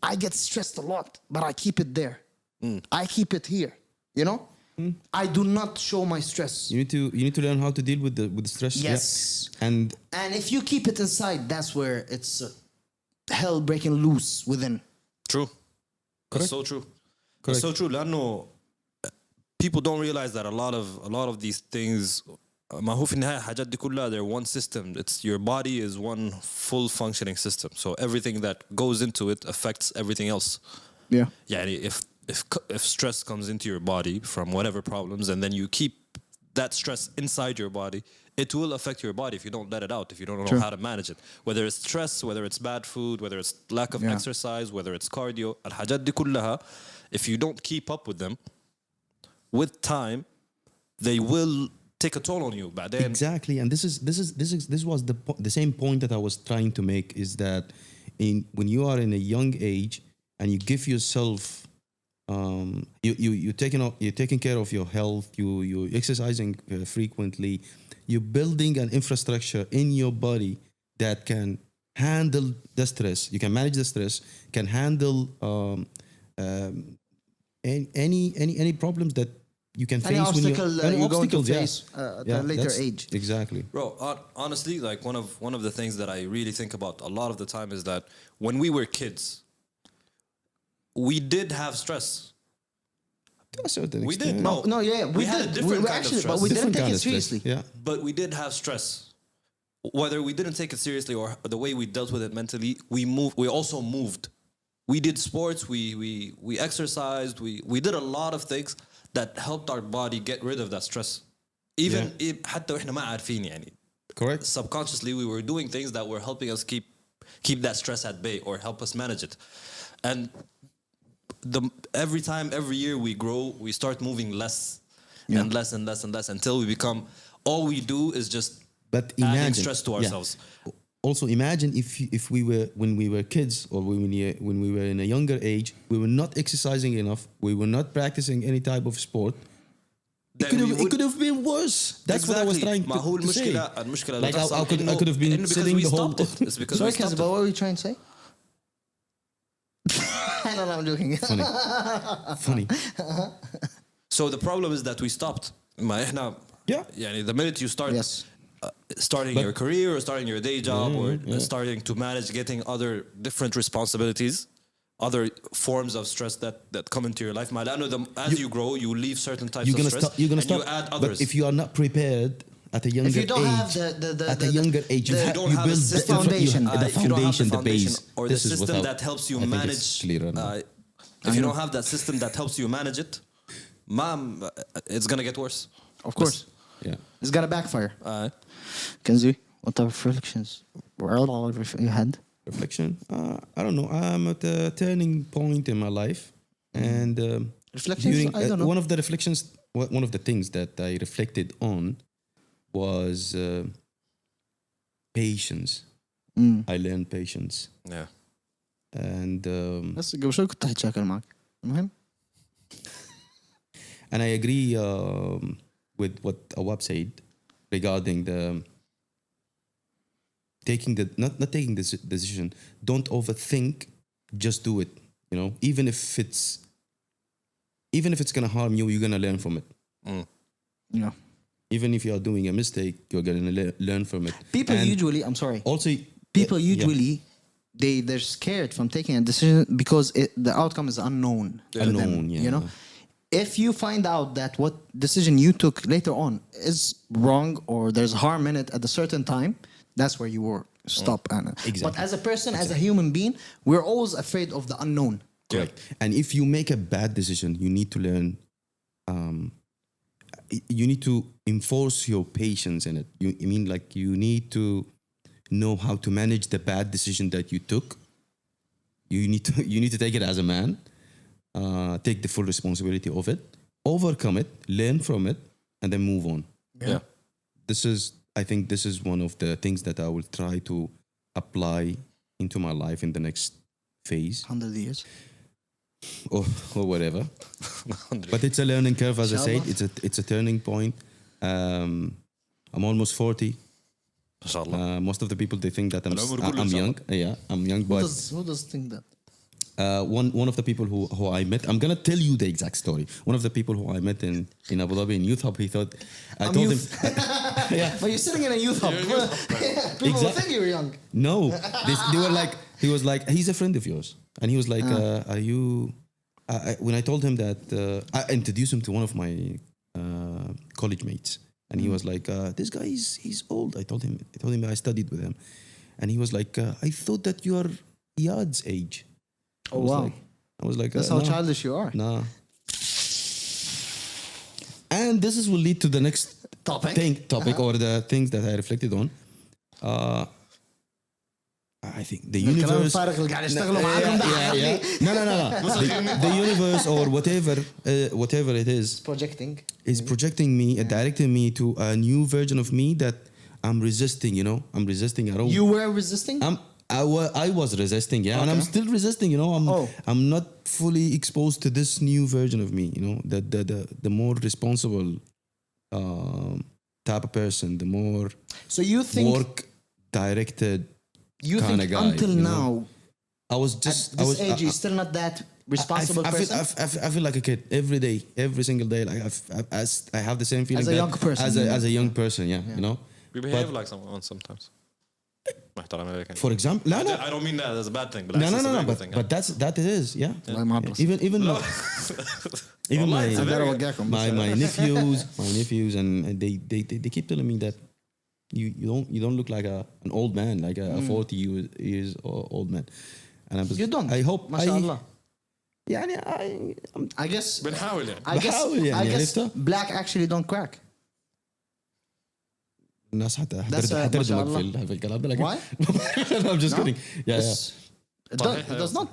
B: I get stressed a lot, but I keep it there. I keep it here. You know, I do not show my stress.
A: You need to learn how to deal with the stress.
B: Yes.
A: Yeah. And
B: And if you keep it inside, that's where it's hell breaking loose within.
C: True. That's so true. That's so true. لأنه people don't realize that a lot of these things ما هو في النهاية حاجات دي كلها they're one system. It's your body is one full functioning system. So everything that goes into it affects everything else.
B: Yeah.
C: يعني if stress comes into your body from whatever problems and then you keep that stress inside your body, it will affect your body if you don't let it out, if you don't know how to manage it. Whether it's stress, whether it's bad food, whether it's lack of exercise, whether it's cardio. الحاجات دي كلها, if you don't keep up with them, with time, they will take a toll on you. بعدين.
A: Exactly, and this was the same point that I was trying to make, is that when you are in a young age and you give yourself, you're taking care of your health, you're exercising frequently, you're building an infrastructure in your body that can handle the stress. You can manage the stress, can handle any problems that you can face
B: Any obstacle you're going to
A: obstacles,
B: face at a later age.
A: Exactly.
C: Bro, honestly, like one of the things that I really think about a lot of the time is that when we were kids, we did have stress.
A: To a certain
C: We
A: extent.
C: did.
B: No, yeah, we
C: had
B: did.
C: a different
B: We
C: kind
B: actually,
C: of stress.
B: but we didn't
A: Different
B: take
A: kind
B: it
A: of stress.
B: seriously.
A: Yeah.
C: But we did have stress. Whether we didn't take it seriously or the way we dealt with it mentally, we also moved. We did sports, we exercised, we did a lot of things that helped our body get rid of that stress. Even حتى واحنا ما عارفين يعني.
A: Correct.
C: Subconsciously we were doing things that were helping us keep that stress at bay or help us manage it. And every year we grow, we start moving less and less and less and less until we become, all we do is just
A: But
C: adding
A: imagine
C: stress to ourselves.
A: Also, imagine if we were, when we were kids, or when we were in a younger age, we were not exercising enough, we were not practicing any type of sport. It could have been worse. That's what I was trying
C: ما هو
A: to say.
C: المشكلة
A: Like I could have been sitting the whole.
C: It's because
B: Sorry,
C: we
B: Kanzi,
C: stopped
B: but
C: it.
B: what were you trying to say? No, I'm joking.
A: Funny.
C: So the problem is that we stopped. ما إحنا
A: Yeah.
C: يعني the minute you start
B: Yes.
C: starting your career or starting your day job or starting to manage getting other different responsibilities, other forms of stress that come into your life. As you grow, you leave certain types of stress
A: You're gonna
C: and
A: stop.
C: you add others.
A: But if you are not prepared at a younger
B: If you don't
A: age,
B: have
A: at a younger age,
B: the-
A: you
C: don't have a
A: build
C: system-
B: foundation.
A: the
C: if you don't have
A: foundation, the base,
C: or the
A: This is
C: system
A: without-
C: that helps you
A: I think
C: manage.
A: it's clearer now.
C: If you don't have that system that helps you manage it, it's gonna get worse.
B: Of course.
A: Yeah.
B: It's gonna backfire. Kanzi, what type of reflections you had?
A: Reflection. I don't know. I'm at a turning point in my life, and
B: Reflections? I don't know.
A: one of the reflections, one of the things that I reflected on was patience. I learned patience,
C: Yeah.
A: and
B: بس قبل شوي كنت حتشاكل معك. المهم.
A: and I agree with what Awab said regarding not taking this decision. Don't overthink. Just do it. You know, even if it's gonna harm you, you're gonna learn from it.
B: Yeah.
A: Even if you are doing a mistake, you're gonna learn from it.
B: People
A: And
B: usually, I'm sorry.
A: also
B: People usually they're scared from taking a decision because the outcome is unknown. to them,
A: Unknown, yeah.
B: You know, if you find out that what decision you took later on is wrong or there's harm in it at a certain time, that's where you will stop. Anna.
A: Exactly.
B: But as a person, as a human being, we're always afraid of the unknown.
A: Correct. And if you make a bad decision, you need to learn. You need to enforce your patience in it. You need to know how to manage the bad decision that you took. You need to take it as a man. Take the full responsibility of it. Overcome it. Learn from it, and then move on.
C: Yeah.
A: I think this is one of the things that I will try to apply into my life in the next phase.
B: 100 years.
A: or whatever. But it's a learning curve, as I said. It's a turning point. I'm almost 40. Most of the people, they think that I'm young. Yeah, I'm young, but
B: Who does think that?
A: one of the people who I met, I'm gonna tell you the exact story. One of the people who I met in Abu Dhabi in Youth Hub, he thought I told him. Yeah,
B: But you're sitting in a youth hub. People will think you're young.
A: no, they were like, he was like, he's a friend of yours, and he was like, are you? When I told him that, I introduced him to one of my college mates, and he was like, this guy he's old. I told him I studied with him, and he was like, I thought that you are Iyad's age.
B: Oh wow,
A: I was like,
B: that's how
A: no,
B: childish you are.
A: Nah. And this will lead to the next
B: topic.
A: or the things that I reflected on. I think the
B: الكلام
A: universe.
B: الفارغ اللي قاعد يشتغلوا معاهم ده
A: No. The universe or whatever it is projecting me, directing me to a new version of me that I'm resisting. You know, I'm resisting. I don't.
B: You were resisting.
A: I was resisting, yeah, and I'm still resisting. You know, I'm not fully exposed to this new version of me. You know, the more responsible type of person, the more
B: So you think
A: work directed.
B: you
A: kinda
B: think
A: guy,
B: until
A: you know?
B: now
A: I was
B: at
A: just
B: this age you're still not that responsible person?
A: I feel like a kid every day, every single day. Like I have the same feeling
B: As a young person,
A: as a young person, yeah. You know.
C: We behave like someone sometimes. محترم عليك.
A: For example,
C: I don't mean that as a bad thing. But
A: no, but that it is, yeah.
B: والله ما أبرص.
A: Even
B: أقدر أوقعكم.
A: my nephews and they keep telling me that you don't look like an old man, like a 40 years old man. And
B: You don't.
A: I hope
B: ما شاء الله.
A: يعني
B: I guess
C: بنحاول يعني.
A: بحاول يعني،
B: I guess
A: عرفتها؟
B: black actually don't crack.
A: الناس
B: ما شاء
A: حتردمك
B: الله.
A: في الكلام ده، لكن
B: Why?
A: No, I'm just
B: No.
A: kidding. Yeah.
B: It does not.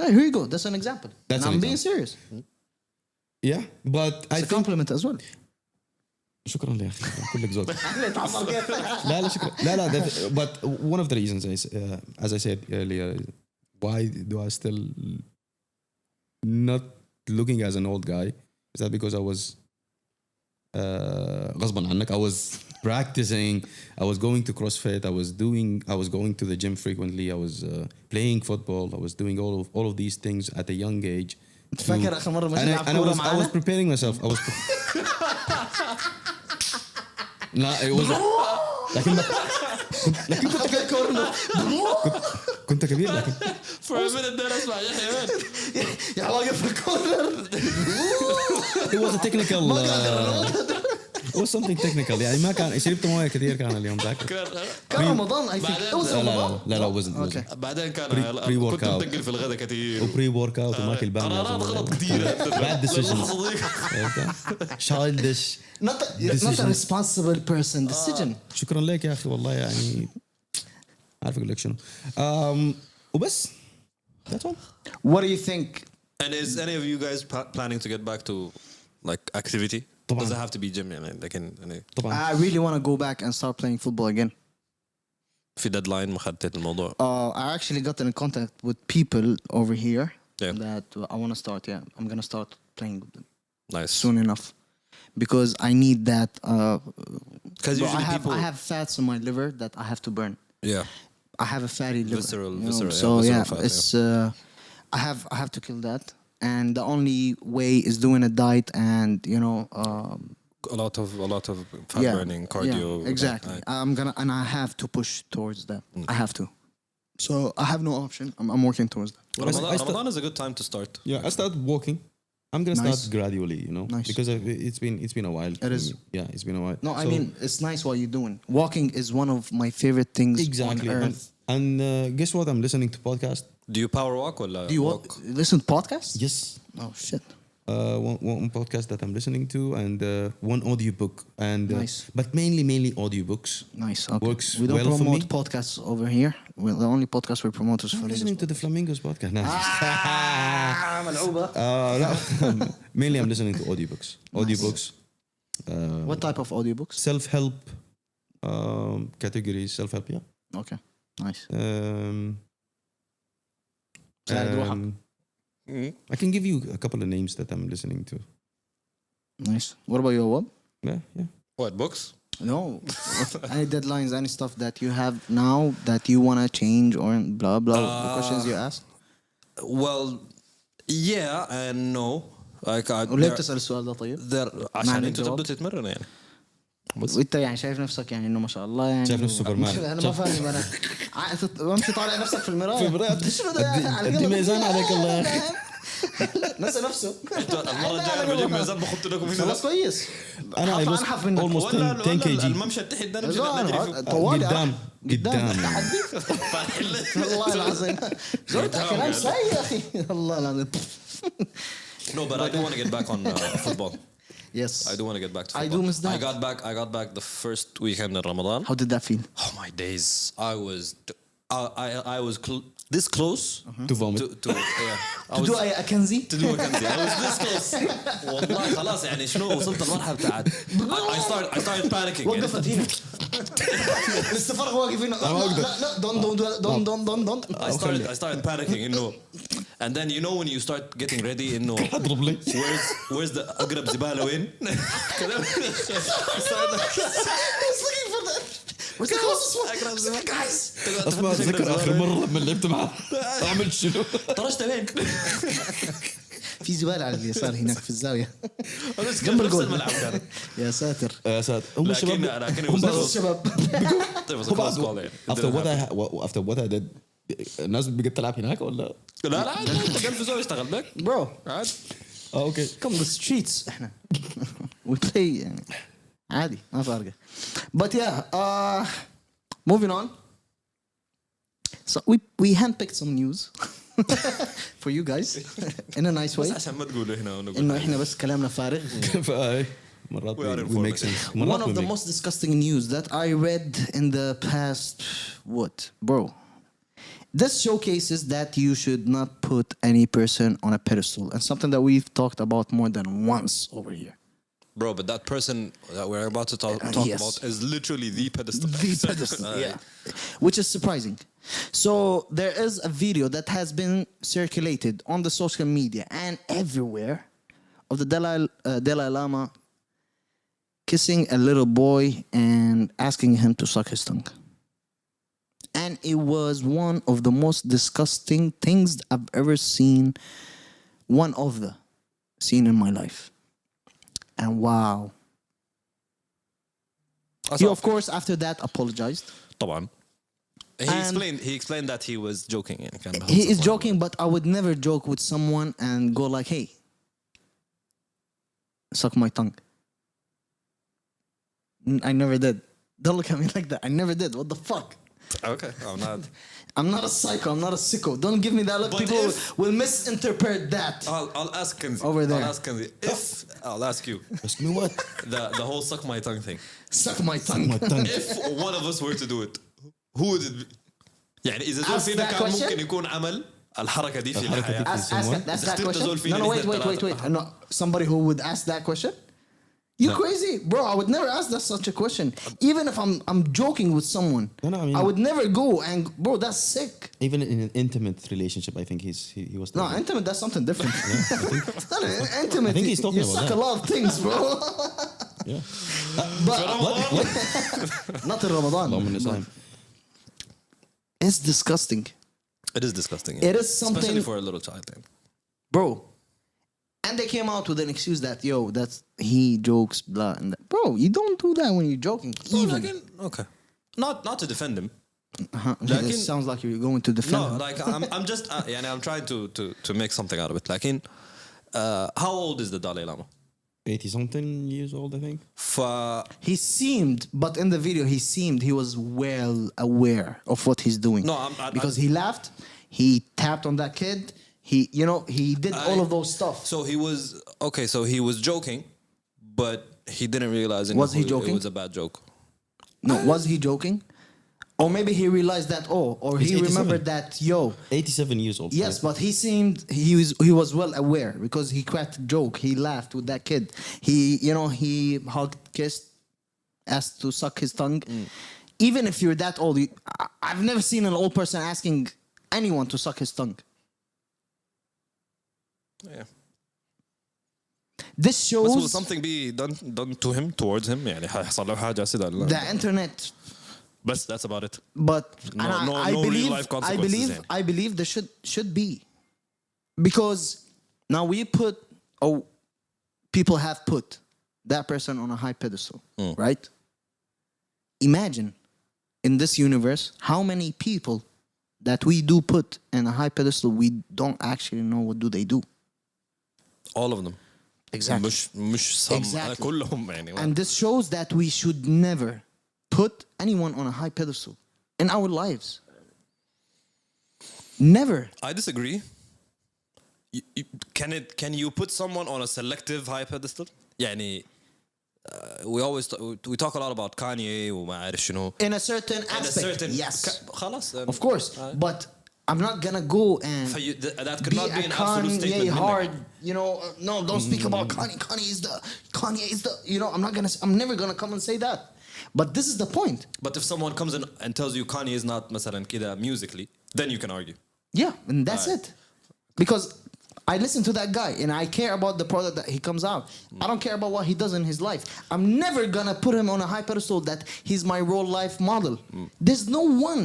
B: Hey, here you go. That's an example.
A: That's
B: and
A: an
B: I'm being
A: example.
B: serious.
A: Yeah, but I
B: It's a
A: think
B: compliment as well.
A: شكرا يا اخي كلك ذوق. لا شكرا. لا but one of the reasons as I said earlier, why do I still not looking as an old guy? Is that because I was غصبا عنك, I was practicing, I was going to CrossFit, I was going to the gym frequently, I was playing football, I was doing all of these things at a young age.
B: فاكر آخر مرة مشي
A: And
B: نلعب
A: I
B: كورة
A: was
B: معانا؟
A: preparing myself. لا it was لكن كنت كبير لكن
C: For a minute there اسمع يحيى وين؟
B: يا واقف في الكورنر.
A: it was a technical it was something technical يعني ما كان شربت مويه كثير كان اليوم ذاك.
B: كان رمضان I think. It was رمضان.
A: لا wasn't.
C: بعدين كان
A: pre-workout.
C: كنت متقل في الغداء كثير.
A: وبري ورك اوت وماكل بان.
C: قرارات غلط كثير.
A: bad decisions. childish.
B: Not a responsible person decision.
A: شكرا لك يا اخي والله يعني عارف اقول لك شنو. وبس. That's all.
B: What do you think?
C: And is any of you guys planning to get back to like activity?
A: طبعاً.
C: Does it have to be gym يعني لكن يعني
A: طبعا.
B: I really want to go back and start playing football again.
C: في deadline ما خدت الموضوع.
B: I actually got in contact with people over here
C: Yeah.
B: that I want to start. Yeah, I'm gonna start playing with them
C: Nice.
B: soon enough because I need that.
C: Because
B: Bro,
C: usually people
B: I have fats in my liver that I have to burn.
C: yeah.
B: I have a fatty liver.
C: Visceral,
B: you know,
C: visceral, yeah,
B: So
C: visceral
B: yeah,
C: fat,
B: it's I have to kill that, and the only way is doing a diet and
C: A lot of fat burning, cardio.
B: Yeah, exactly. And I have to push towards that. I have to. So I have no option. I'm working towards that.
C: Ramadan is a good time to start.
A: Yeah, I started walking. I'm gonna
B: Nice.
A: start gradually,
B: Nice.
A: because it's been a while.
B: It is.
A: Yeah, it's been a while.
B: No, I
A: So-
B: mean it's nice what you're doing. Walking is one of my favorite things
A: exactly.
B: on earth.
A: And guess what? I'm listening to podcast.
C: Do you power walk or
B: Do you listen to podcasts?
A: Yes.
B: Oh shit.
A: One podcast that I'm listening to, and one audiobook, and
B: Nice.
A: but mainly audiobooks.
B: Nice. Okay.
A: Works
B: We don't
A: well for
B: promote
A: me.
B: podcasts over here. Well, the only podcast we promote is
A: I'm
B: Flamingos.
A: listening to the Flamingos podcast. No.
B: ملعوبة.
A: No. Mainly I'm listening to audiobooks. Audiobooks.
B: What type of audiobooks?
A: Self-help categories. Self-help, yeah.
B: Okay. Nice.
A: Um, I can give you a couple of names that I'm listening to.
B: Nice. What about you, Awab?
A: Yeah.
C: What books?
B: No. Any deadlines, any stuff that you have now that you want to change or blah, blah, the questions you ask?
C: Well, yeah and no. Like
B: وليه بتسأل السؤال ده طيب؟
C: عشان
B: معنى
C: انت
B: الجواب؟
C: تبدا تتمرن يعني.
B: وانت يعني شايف نفسك يعني انه ما شاء الله يعني
A: شايف نفسه سوبرمان.
B: انا ما فاهم انا بمشي طالع نفسك في المرايه شنو ده
A: ادي ميزان عليك الله يا اخي.
B: نسى نفسه
C: المره الجايه بجيب ميزان بحط لكم فيه
B: خلاص كويس
A: انا I lost
B: انحف منك
A: almost 10 kg.
C: الممشى التحت ده نمشي نجري فيه.
B: طوالي
A: قدام
B: والله العظيم زرتك كلام سيء يا اخي والله العظيم
C: No, but I do want to get back on football.
B: Yes.
C: I do want to get back to
B: I
C: football.
B: do miss that.
C: I got back the first weekend in Ramadan.
B: How did that feel?
C: Oh my days! I was this close
A: To vomit.
C: to yeah.
B: To do a Kanzi?
C: to do a Kanzi. I was this close. والله خلاص يعني شنو وصلت المرحلة بتاعت I started panicking.
B: وقفت هنا. لسه فرق واقف هنا. لا don't.
C: I started panicking إنه and then you know when you start getting ready إنه
A: اضرب لي.
C: where's the أقرب زبالة وين؟
B: Where's the closest one? Guys.
A: اسمع اتذكر اخر مره لما لعبت معاه عملت شنو؟
C: طرشت وين؟
B: في زبالة على اليسار هناك في الزاوية.
C: جنب
B: الجول.
C: الملعب كان.
B: يا ساتر.
A: يا ساتر هم الشباب
C: لكن
A: هم
B: بس
A: بس
B: الشباب.
A: after what I did الناس بقت تلعب هناك ولا؟
C: لا انت قلب زول اشتغل بك
B: Bro.
C: عاد
A: اوكي.
B: Come the streets احنا. We play يعني عادي ما فارقة. But yeah, moving on. So we handpicked some news for you guys in a nice way.
C: بس عشان ما تقولوا هنا ونقول
B: إنه إحنا بس كلامنا فارغ.
A: فاي مرات
C: We are
A: we make
C: informed.
A: sense.
B: One
A: مرات
B: of
A: we
B: the
A: make-
B: most disgusting news that I read in the past, what, bro? This showcases that you should not put any person on a pedestal, and something that we've talked about more than once over here.
C: Bro, but that person that we're about to talk
B: Yes.
C: about is literally the pedestal.
B: The pedestal, yeah. Which is surprising. So there is a video that has been circulated on the social media and everywhere of the Dalai Lama kissing a little boy and asking him to suck his tongue. And it was one of the most disgusting things I've ever seen. One of the seen in my life. And wow. He of course after that apologized.
C: طبعا. He explained that he was joking. يعني كان
B: He is joking, but I would never joke with someone and go like, hey, suck my tongue. I never did. Don't look at me like that. I never did. What the fuck?
C: Okay,
B: I'm not a psycho. I'm not a sicko. Don't give me that look.
C: But
B: People
C: if-
B: will misinterpret that.
C: I'll ask Kanzi.
B: Over there.
C: I'll ask Kanzi. I'll ask you.
A: Ask me what?
C: The whole suck my tongue thing.
B: Suck my tongue.
A: My tongue.
C: If one of us were to do it, who would it be? يعني إذا زول
B: Ask
C: فينا
B: that
C: كان
B: question.
C: ممكن يكون عمل الحركة دي في
A: الحركة دي.
C: الحياة.
B: Ask that
C: اخترت
B: question.
C: زول فينا
B: No, no,
C: نحن
B: wait.
C: الثلاثة.
B: No, somebody who would ask that question? You crazy, bro? I would never ask that such a question. Even if I'm joking with someone,
A: No, I mean-
B: I would never go and bro, that's sick.
A: Even in an intimate relationship, I think he was.
B: No, intimate, that's something different. No, intimate.
A: I think he's talking
B: you
A: about
B: suck
A: that.
B: a lot of things, bro.
A: Yeah.
B: But not in Ramadan.
A: اللهم إني صايم.
B: It's disgusting,
C: It is disgusting.
B: It is something-
C: especially for a little child.
B: bro. And they came out with an excuse that that's he jokes, blah, and that. Bro, you don't do that when you're joking. Even
C: Okay. Not to defend him.
B: it sounds like you're going to defend.
C: No,
B: him.
C: like I'm just يعني I'm trying to make something out of it. لكن how old is the Dalai Lama?
A: 80 something years old, I think.
B: He seemed, but in the video, he was well aware of what he's doing.
C: No,
B: because he laughed, he tapped on that kid, he did all of those stuff.
C: So he was okay. So he was joking, but he didn't realize.
B: Was he joking?
C: It was a bad joke.
B: No, was he joking? Or maybe he realized that, or
A: He's
B: he
A: 87.
B: remembered that,
A: 87 years old.
B: yes, but he seemed, he was well aware because he cracked a joke. He laughed with that kid. He hugged, kissed, asked to suck his tongue. Even if you're that old, I've never seen an old person asking anyone to suck his tongue.
C: Yeah.
B: This
C: But will
B: shows
C: something be done to him towards him? يعني حيحصل له حاجة كده ولا؟
B: the internet.
C: بس that's about it.
B: But
C: No-
B: and
C: no-
B: I
C: no
B: believe,
C: real life consequences يعني.
B: I believe there should be, because now people have put that person on a high pedestal, right? Imagine in this universe how many people that we do put in a high pedestal we don't actually know what do they do.
C: All of them.
B: Exactly.
C: مش some
B: Exactly.
C: كلهم يعني.
B: And this shows that we should never put anyone on a high pedestal in our lives. Never.
C: I disagree. Can you put someone on a selective high pedestal? يعني we talk a lot about Kanye وما عارف شنو
B: In a certain aspect, yes.
C: خلاص
B: Of course, but I'm not gonna go and
C: that could
B: be
C: not be
B: a
C: an absolute
B: Kanye
C: statement
B: hard, you know. No, don't speak about Kanye. Kanye is the, you know. I'm never gonna come and say that. But this is the point.
C: But if someone comes in and tells you Kanye is not مثلا كده musically, then you can argue.
B: Yeah, and that's it. Because I listen to that guy and I care about the product that he comes out. I don't care about what he does in his life. I'm never gonna put him on a high pedestal that he's my real life model. There's no one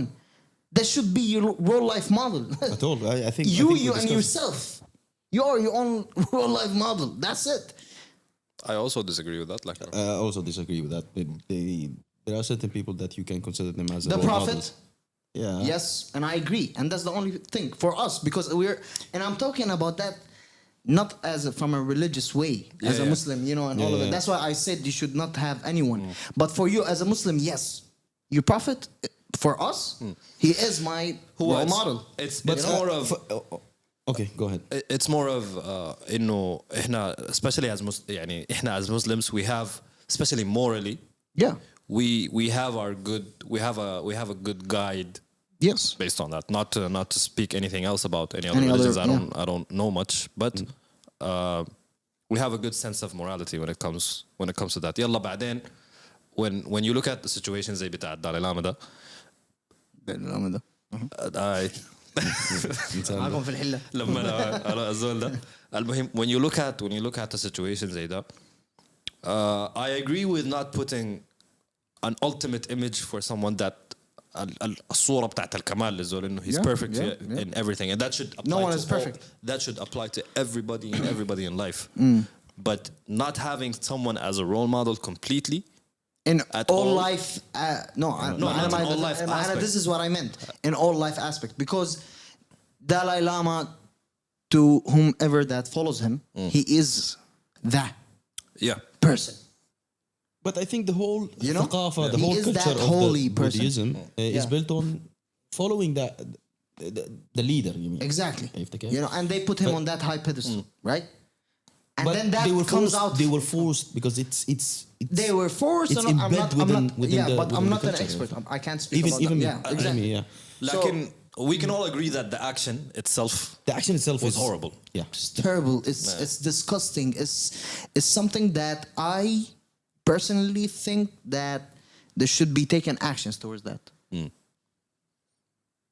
B: that should be your real life model.
A: At all. I think
B: you
A: we
B: and
A: discussed-
B: yourself. You are your own real life model. That's it.
C: I also disagree with that. Like,
A: I also disagree with that. There are certain people that you can consider them as
B: The
A: role
B: prophet.
A: models. Yeah.
B: Yes, and I agree, and that's the only thing for us because and I'm talking about that not from a religious way as a Muslim, you know, and all of it. That's why I said you should not have anyone. But for you as a Muslim, yes, your prophet. For us, he is my role model.
C: It's more of
A: Okay, go ahead.
C: it's more of إنه إحنا especially as يعني إحنا as Muslims we have especially morally
B: Yeah.
C: we have our good we have a good guide
B: Yes.
C: based on that. Not to speak anything else about any other religions. I don't know much, but we have a good sense of morality when it comes to that. يلا بعدين when you look at the situations زي بتاع Dalai Lama ده
B: معاكم في الحلة.
C: لما أنا الزول ده المهم when you look at the situation زي ده I agree with not putting an ultimate image for someone that الصورة بتاعت الكمال للزول إنه he's perfect in everything and that should apply
B: No one
C: to
B: is perfect.
C: that should apply to everybody in life but not having someone as a role model completely
B: In
C: At
B: all
C: all?
B: life,
C: not in all life aspect.
B: This is what I meant. In all life aspect, because Dalai Lama, to whomever that follows him, he is that
C: yeah
B: person.
A: But I think the whole
B: You know?
A: ثقافة, the
B: He
A: whole
B: is
A: culture
B: that
A: of
B: holy
A: the
B: person.
A: Buddhism is built on following the leader. You mean
B: Exactly.
A: If the case.
B: You know, and they put him on that high pedestal, right? And
A: But
B: then that
A: they were
B: comes
A: forced,
B: out.
A: They were forced because it's
B: They were forced.
A: It's
B: I'm not.
A: embedded within
B: Yeah,
A: the,
B: but
A: within
B: I'm
A: the
B: not an
A: culture.
B: expert. I can't speak
A: Even
B: about
A: even
B: that.
A: me.
B: Yeah, exactly.
A: Yeah.
C: لكن we can all agree that the action itself
A: The action itself
C: was
A: is
C: horrible.
A: Yeah.
B: It's terrible. It's disgusting. It's something that I personally think that there should be taken actions towards that.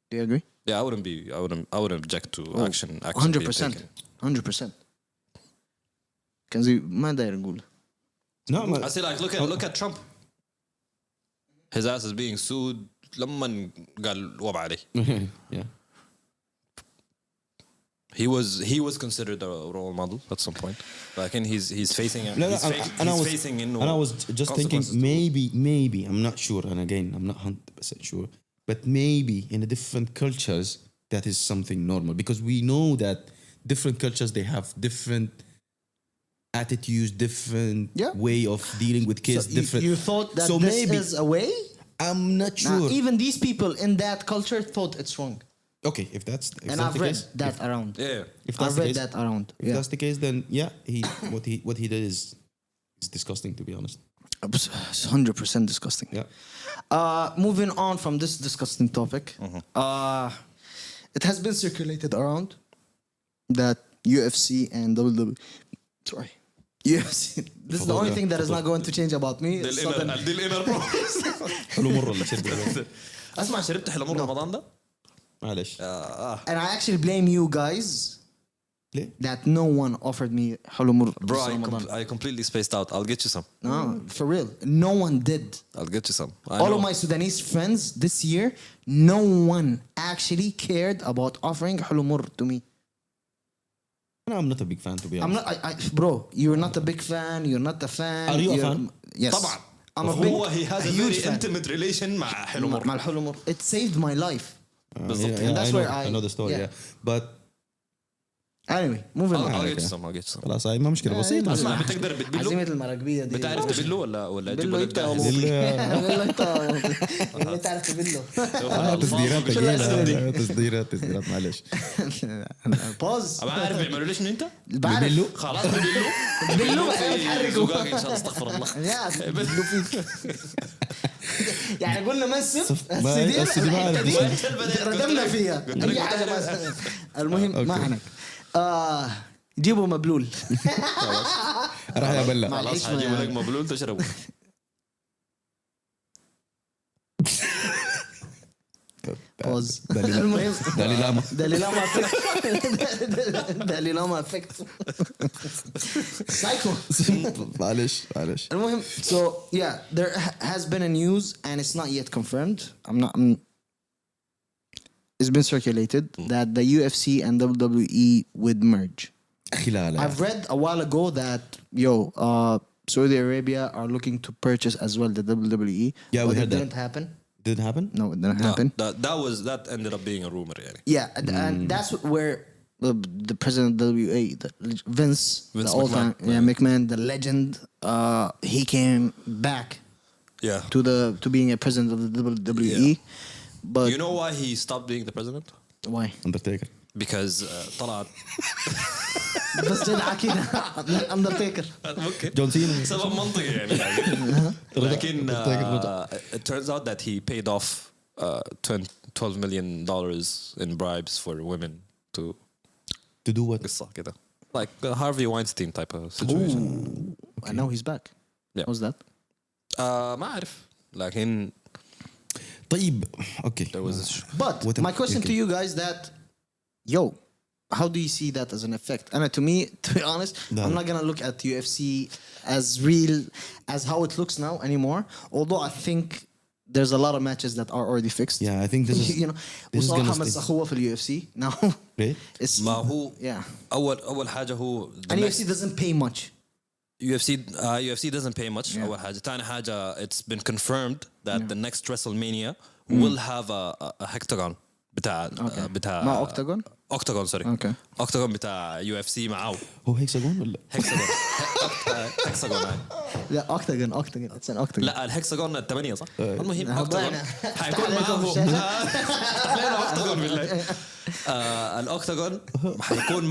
B: Do you agree?
C: Yeah, I wouldn't object to action
B: 100%. 100%. Kanzi ما داير نقول.
A: No,
C: I say like look at Trump. His ass is being sued لما قال وضع عليه.
A: yeah.
C: He was considered a role model at some point. Like and he's facing facing
A: and I was just thinking
C: consequences to-
A: maybe I'm not sure, and again I'm not 100% sure, but maybe in the different cultures that is something normal, because we know that different cultures, they have different attitudes, different
B: Yeah.
A: way of dealing with kids,
B: So
A: different.
B: you thought that
A: so
B: this
A: maybe
B: is a way?
A: I'm not
B: Nah,
A: sure.
B: even these people in that culture thought it's wrong.
A: Okay, if that's
B: And I've
A: the
B: read
A: case,
B: that around.
C: Yeah.
A: if that's
B: I've
A: the
B: read
A: case,
B: that around.
A: if
B: Yeah.
A: that's the case, then yeah, what he did is disgusting, to be honest.
B: It's 100% disgusting.
A: Yeah.
B: Moving on from this disgusting topic, it has been circulated around that UFC and WWE. Sorry. UFC. This is the only thing that is not going to change about me. It's sudden-
A: حلو مرة اللي صار بالعموم.
C: اسمع شربت حلو مر رمضان ده؟
A: معلش.
B: And I actually blame you guys
A: ليه؟
B: that no one offered me حلو
C: Bro,
B: Ramadan.
C: I completely spaced out. I'll get you some.
B: No, for real. No one did.
C: I'll get you some.
B: All of my Sudanese friends this year, no one actually cared about offering حلو to me.
A: I'm not a big fan, to be
B: I'm
A: honest.
B: not, bro. You're not a big fan. You're not a fan.
A: Are you a
B: you're-
A: fan?
B: Yes.
C: طبعا.
B: I'm a big,
C: هو he has a
B: huge
C: very
B: fan.
C: intimate relation مع حلو مر.
B: مع الحلو It saved my life.
C: بالضبط.
A: Yeah,
B: And that's
A: I know,
B: where
A: I know the story,
B: yeah.
A: yeah. But
B: anyway moving on.
C: I'll get some.
A: خلاص هاي ما مشكله بسيطه.
C: اسمع بتقدر بتبله
B: عزيمة المراقبية دي
C: بتعرف تبله ولا
B: بلو
C: تجيبه
B: انت
C: لك
B: يا
C: جاهز؟
B: بلو انت اللي تعرف تبلو.
A: تصديرات
B: شو الأسئلة دي؟
A: ثقيله تصديرات معلش.
B: باوز
C: ابى اعرف بيعملوا ليش انت؟
B: بعرف
C: خلاص ببلو
B: بلو
C: في
B: بتحركوا
C: زقاق ان شاء الله استغفر الله.
B: يا بلو فيك. يعني قلنا مسف
A: السي دي ما أعرف.
B: ردمنا فيها اي حاجه ما المهم ما عنك جيبوا مبلول.
A: راح يا بلا.
C: خلاص حجيب لك مبلول تشربه.
B: بوز
A: دالي لاما.
B: المهم
A: دالي لاما.
B: دالي لاما افكت. دالي لاما افكت سايكو.
A: معلش.
B: المهم so yeah there has been a news and it's not yet confirmed. It's been circulated that the UFC and WWE would merge.
A: اخي لا لا.
B: I've read a while ago that Saudi Arabia are looking to purchase as well the WWE.
A: Yeah, we
B: but it
A: heard that.
B: didn't happen.
A: Did it happen?
B: No, it didn't happen.
C: That ended up being a rumor يعني.
B: Yeah, and that's where the president of the WA, Vince the
C: McMahon.
B: all-time McMahon, the legend, he came back
C: Yeah.
B: to being a president of the WWE.
C: Yeah.
B: But
C: You know why he stopped being the president?
B: why?
A: Undertaker.
C: Because طلعت
B: بس جدع كده Undertaker.
C: ممكن
A: جون سينا.
C: سبب منطقي يعني لكن it turns out that he paid off $12 million in bribes for women to
A: To do what?
C: قصة كده like Harvey Weinstein type of situation.
B: And now he's back.
C: Yeah.
B: How's that?
C: ما أعرف لكن
A: طيب اوكي.
C: there was this
B: But
A: What
B: my question to you guys that, how do you see that as an effect? And to me, to be honest, I'm not gonna look at UFC as real as how it looks now anymore. Although I think there's a lot of matches that are already fixed.
A: Yeah, I think this is
B: you know,
A: this is
B: وصراحة
A: gonna
B: مس
A: stay.
B: أخوة في اليو اف سي now.
A: Right?
B: It's
C: ما هو
B: yeah.
C: أول حاجة هو the
B: And
C: next-
B: UFC doesn't pay much.
C: UFC doesn't pay much. أول حاجة ثاني حاجة it's been confirmed that the next WrestleMania will have a hexagon بتاع
B: مع Octagon?
C: Octagon sorry.
B: Okay.
C: Octagon بتاع UFC معاه
A: هو هيكساجون ولا؟
C: hexagon هاي.
B: لا Octagon it's an Octagon.
C: لا الهكساجون الثمانية صح؟ المهم
B: ضيعنا.
C: Octagon حيكون معاه علينا Octagon بالله. الأوكتاجون حيكون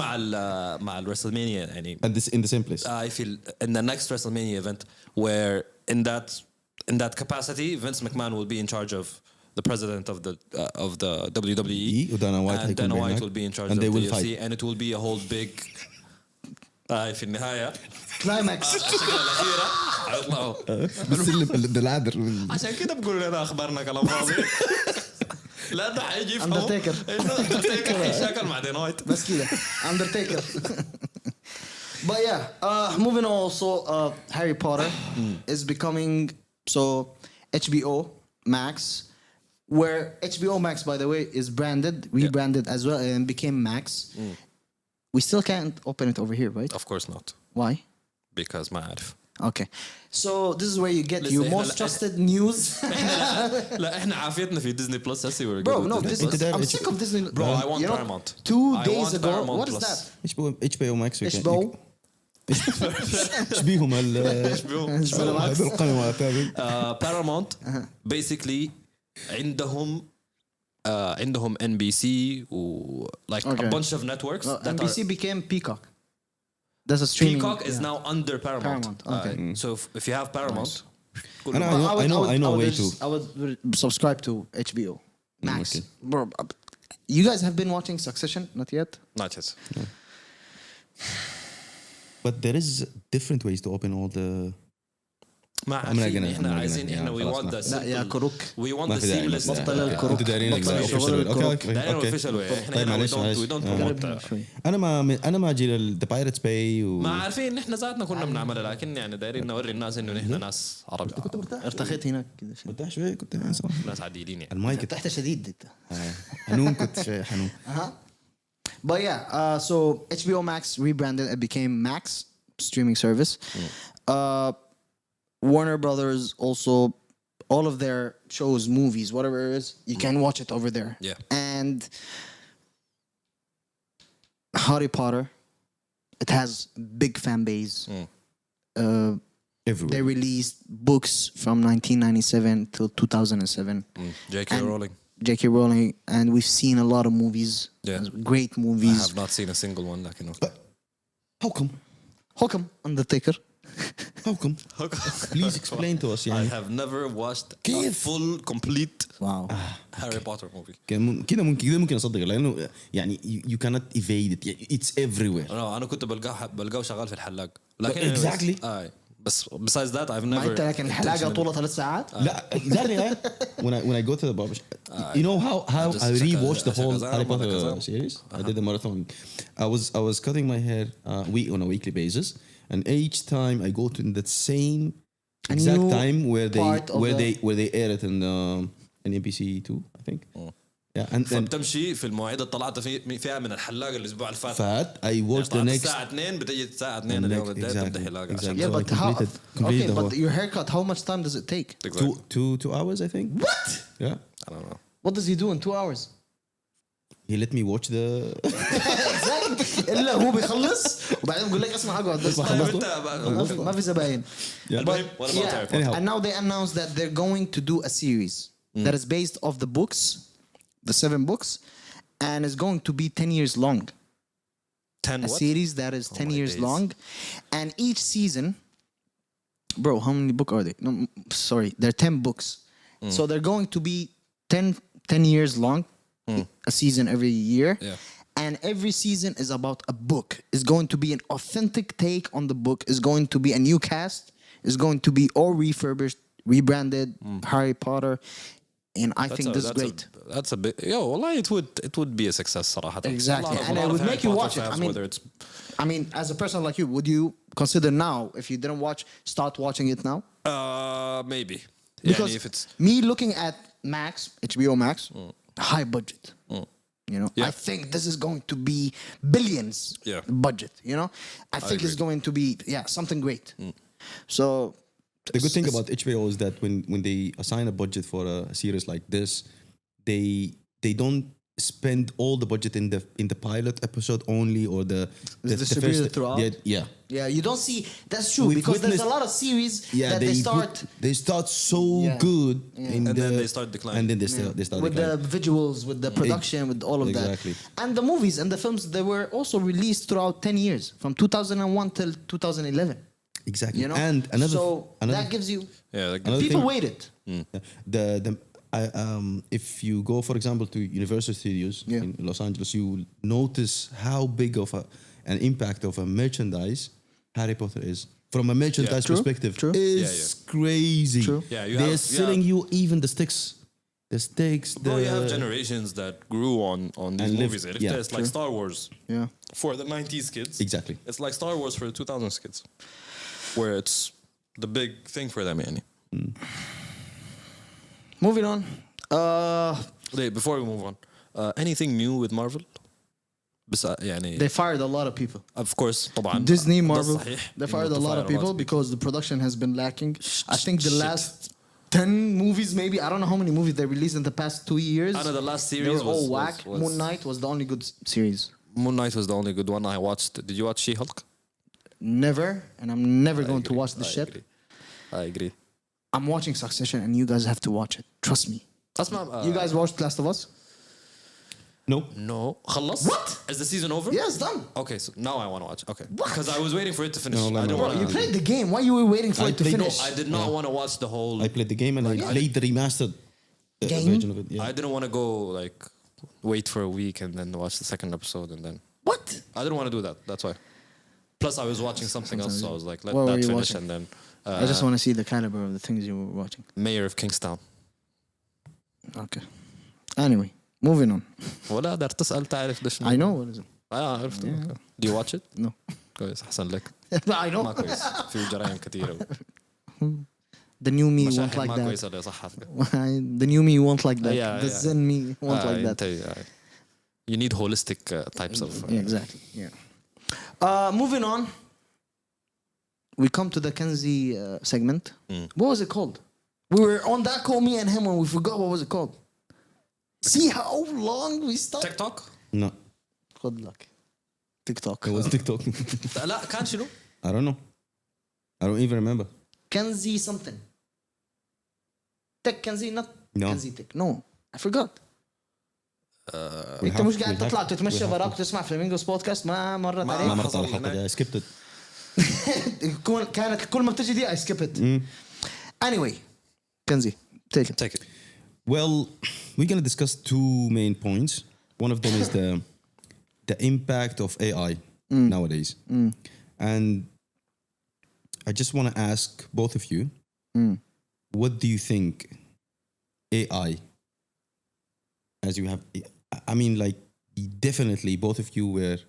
C: مع الرسلمانيا يعني.
A: And this in the same place.
C: I feel in the next WrestleMania event where in that capacity Vince McMahon will be in charge of the president of the WWE
A: ودانا وايت
C: and
A: هيكون
C: Dana White
A: هناك.
C: will be in charge
A: And
C: of
A: they
C: the
A: will
C: UFC
A: fight.
C: and it will be a whole big في النهاية
B: Climax.
C: الشكلة الأخيرة حيطلعوا.
A: بالسلم العذر.
C: عشان كده بقول لنا أخبارنا كلام فاضي. لأنه حيجي يفهموا
B: Undertaker.
C: إنه Undertaker حيشاكل مع دينا وايت.
B: بس كده Undertaker. But yeah, moving on also, Harry Potter is becoming so HBO Max, where HBO Max, by the way, is rebranded as well, and became Max. We still can't open it over here, right?
C: Of course not.
B: Why?
C: Because ما أعرف.
B: Okay, so this is where you get your
C: لسه
B: most
C: إحنا-
B: trusted news.
C: لا إحنا عافيتنا في ديزني بلس هسي we're
B: Bro,
C: good with
B: no,
C: Disney
B: Disney.
C: Plus.
B: I'm sick of Disney.
C: Bro, I want
B: You know,
C: Paramount.
B: 2
C: I
B: days
C: want
B: ago,
C: Paramount
B: what is
C: Plus.
B: that?
A: HBO Max.
B: HBO.
A: اشبيهم هذا القنوات هذه.
C: Paramount basically عندهم NBC و like
B: Okay.
C: a bunch of networks
B: No,
C: that
B: NBC
C: are
B: became Peacock. That's a streaming.
C: Peacock is
B: yeah.
C: now under Paramount.
B: Paramount, okay.
C: So if you have Paramount
A: أنا I know way too.
B: I would subscribe to HBO Max.
A: okay.
B: Bro, you guys have been watching Succession? Not yet.
C: not yet.
A: But there is different ways to open all the.
C: ما
A: I'm not
C: عارفين
A: gonna-
C: احنا
A: I'm not
C: عايزين
A: gonna-
C: احنا we
A: خلاص
C: want
A: ما.
C: the
B: لا يا
C: simple
B: كروك.
C: we want
A: ما
C: the
A: في داعي
C: seamless
A: بس.
B: بطل
A: أوكي.
B: الكروك.
A: انتوا دايرين
B: بطل
A: official
B: شغل
A: way. اوكي
B: الكروك.
C: دايرين
A: اوكي
C: official way. احنا
A: طيب
C: هنا
A: معلش
C: we
A: معلش.
C: don't promote
B: شوي.
A: انا ما اجي للذا بايرتس باي
C: ما عارفين احنا ذاتنا كنا بنعملها لكن يعني دايرين نوري الناس انه نحن ناس عرب
B: ارتخيت هناك كده شوي.
A: مرتاح شوي كنت
C: ناس عاديين يعني.
A: المايك
B: تحت شديد انت.
A: حنون كنت شوي حنون.
B: But yeah, so HBO Max rebranded and became Max streaming service. Warner Brothers also, all of their shows, movies, whatever it is, you can watch it over there.
C: Yeah.
B: And Harry Potter, it has big fan base. They
A: Everywhere.
B: released books from 1997 till 2007.
C: J.K.
B: And
C: Rowling.
B: J.K. Rowling, and we've seen a lot of movies.
C: Yeah.
B: Great
C: I
B: movies.
C: have not seen a single one لكن
A: How come?
B: How come Undertaker?
A: How come? Please explain to us
C: I
A: يعني.
C: have never watched a
A: كيف؟
C: full complete
B: Wow.
C: Harry Potter movie.
A: كده ممكن اصدق لانه يعني you cannot evade it. It's everywhere.
C: انا كنت بلقاه شغال في الحلاق لكن
A: Exactly.
C: بس besides that I've
B: ما
C: never
B: انت لكن الحلاقه طولها 3 ساعات.
A: لا exactly. when I go to the barber shop, you know how
C: just
A: I rewatched the whole
C: Shakazam,
A: Harry Potter
C: Shakazam.
A: series. I did a marathon. I was cutting my hair on a weekly basis, and each time I go to the same exact
B: new
A: time
B: part of
A: where they air it in NBC 2, I think. Yeah, and
C: فبتمشي في المواعيد اللي طلعت فيها من الحلاق الاسبوع اللي فات.
A: I watched the
C: طلعت
A: next.
C: الساعة 2 بتجي الساعة 2 اليوم الجاي تبدا حلاقة عشان
A: exactly.
B: Yeah,
A: So I
B: but how?
A: completed
B: Okay,
A: the
B: but
A: whole-
B: your haircut, how much time does it take?
C: Exactly.
A: 2 hours, I think.
B: What?
A: Yeah.
C: I don't know.
B: What does he do in 2 hours?
A: He let me watch the.
B: الا هو بيخلص وبعدين بيقول لك اسمع هقعد بس ما في زباين.
C: المهم what about
B: Yeah,
C: Harry Potter?
A: Anyhow.
B: and now they announced that they're going to do a series that is based off the books, the 7 books, and is going to be 10 years long.
C: 10
B: A
C: what?
B: series that is 10
C: my
B: years
C: days.
B: long, and each season, bro, how many book are they? No, sorry, they're 10 books, so they're going to be 10 years long, a season every year.
C: Yeah.
B: And every season is about a book. It's going to be an authentic take on the book. It's going to be a new cast. It's going to be all refurbished, rebranded, Harry Potter. And I think this is great.
C: That's a bit. والله it would be a success صراحة.
B: Exactly.
C: A lot
B: And
C: of
B: it would
C: Harry
B: make you
C: Potter
B: watch it.
C: fans,
B: I mean,
C: whether it's
B: I mean, as a person like you, would you consider now, if you didn't watch, start watching it now?
C: maybe.
B: Because
C: يعني if it's
B: me looking at Max, HBO Max, high budget. You know,
C: Yeah.
B: I think this is going to be billions
C: Yeah.
B: budget. You know, I think it's
C: agree.
B: going to be something great. So
A: The good thing about HBO is that when they assign a budget for a series like this, they don't spend all the budget in the pilot episode only or the
B: distributed
A: first
B: throughout?
A: Yeah.
B: yeah, you don't see that's true
A: We've
B: because there's a
A: witnessed-
B: lot of series
A: Yeah,
B: that they start
A: so
B: Yeah.
A: good,
B: Yeah.
C: And then they start declining.
A: and then they start
B: with
A: declining.
B: the visuals, with the production, with all of
A: Exactly.
B: that. And the movies and the films, they were also released throughout 10 years, from 2001 till 2011.
A: Exactly.
B: You know,
A: And
B: so
A: another
B: that gives you
C: like
A: Another
B: people
A: thing-
B: waited.
A: If you go, for example, to Universal Studios
B: Yeah.
A: in Los Angeles, you will notice how big of an impact of a merchandise Harry Potter is. From a merchandise
B: True,
A: perspective,
B: true.
A: is crazy.
B: True.
C: Yeah,
A: They're selling you even the sticks. The sticks,
C: Bro, you have generations that grew on these
A: And lived-
C: movies.
A: yeah,
C: It's like Star Wars
B: Yeah.
C: for the 90s kids.
A: Exactly.
C: It's like Star Wars for the 2000s kids, where it's the big thing for them. يعني.
B: Moving on.
C: Wait, before we move on, anything new with Marvel? بس يعني
B: They fired a lot of people.
C: of course طبعا
B: Disney,
C: ده
B: Marvel,
C: صحيح
B: they
C: إنه
B: fired a lot of
C: fire
B: people because the production has been lacking. I think the last 10 movies, maybe, I don't know how many movies they released in the past 2 years.
C: I know the last
B: They
C: series
B: were all
C: was-
B: whack.
C: was-
B: Moon Knight was the only good series.
C: Moon Knight was the only good one I watched. Did you watch She-Hulk?
B: Never, and I'm never going to watch this shit.
C: I agree.
B: I'm watching Succession, and you guys have to watch it. Trust me.
C: اسمع
B: You guys watched Last of Us?
A: No.
C: No خلص
B: What?
C: Is the season over?
B: Yeah, it's done.
C: Okay, so now I want to watch. Okay.
B: What?
C: Because I was waiting for it to finish.
A: No,
C: I didn't
A: no.
C: want
B: You
C: to.
B: played the game. Why you were waiting for
A: I
B: it to
A: played-
B: finish?
C: I did not want to watch the whole.
A: I played the game and I played the remastered
B: Game?
A: version of it. Yeah.
C: I didn't want to go like wait for a week and then watch the second episode and then
B: What?
C: I didn't want to do that. That's why. Plus, I was watching something else, so I was like, let
B: What were
C: that
B: you
C: finish
B: watching?
C: and then.
B: I just want to see the caliber of the things you were watching.
C: Mayor of Kingstown.
B: Okay. Anyway, moving on.
C: ولا قدرت تسأل تعرف ده شنو؟
B: I know what is it.
C: عرفت. Okay. Do you watch it?
B: No.
C: كويس أحسن لك.
B: I know.
C: ما كويس. في جرائم كثيرة.
B: The new me won't
C: مشاهد
B: like
C: ما
B: that.
C: كويسة لصحتك.
B: The new me won't like that.
C: Yeah,
B: The
C: yeah.
B: Zen me won't like that.
C: You need holistic types of.
B: Yeah, exactly. Yeah. Moving on. We come to the Kanzi segment. What was it called? We were on that call, me and him, and we forgot what was it called. See how long we stopped?
C: TikTok?
A: No.
B: Good luck. تيك توك.
A: It was TikTok.
C: لا كان شنو؟
A: I don't know. I don't even remember.
B: Kanzi something. Tech Kanzi, not
A: No.
B: Kanzi Tech. No, I forgot.
A: We
B: انت
A: have-
B: مش
A: we
B: قاعد
A: have-
B: تطلع تتمشى
A: we have
B: براك
A: to-
B: تسمع فلامينجوس بودكاست ما مرت
C: ما
A: ما
B: عليك.
A: مرت على
C: حصل
A: الحلقة
C: هناك.
A: دي. I skipped it.
B: كانت كل ما بتجي دي I skip it. Anyway, Kanzi, take it.
C: Take it.
A: Well, we're going to discuss two main points. One of them is the impact of AI nowadays. And I just want to ask both of you, what do you think AI, as you have, I mean, like, definitely both of you were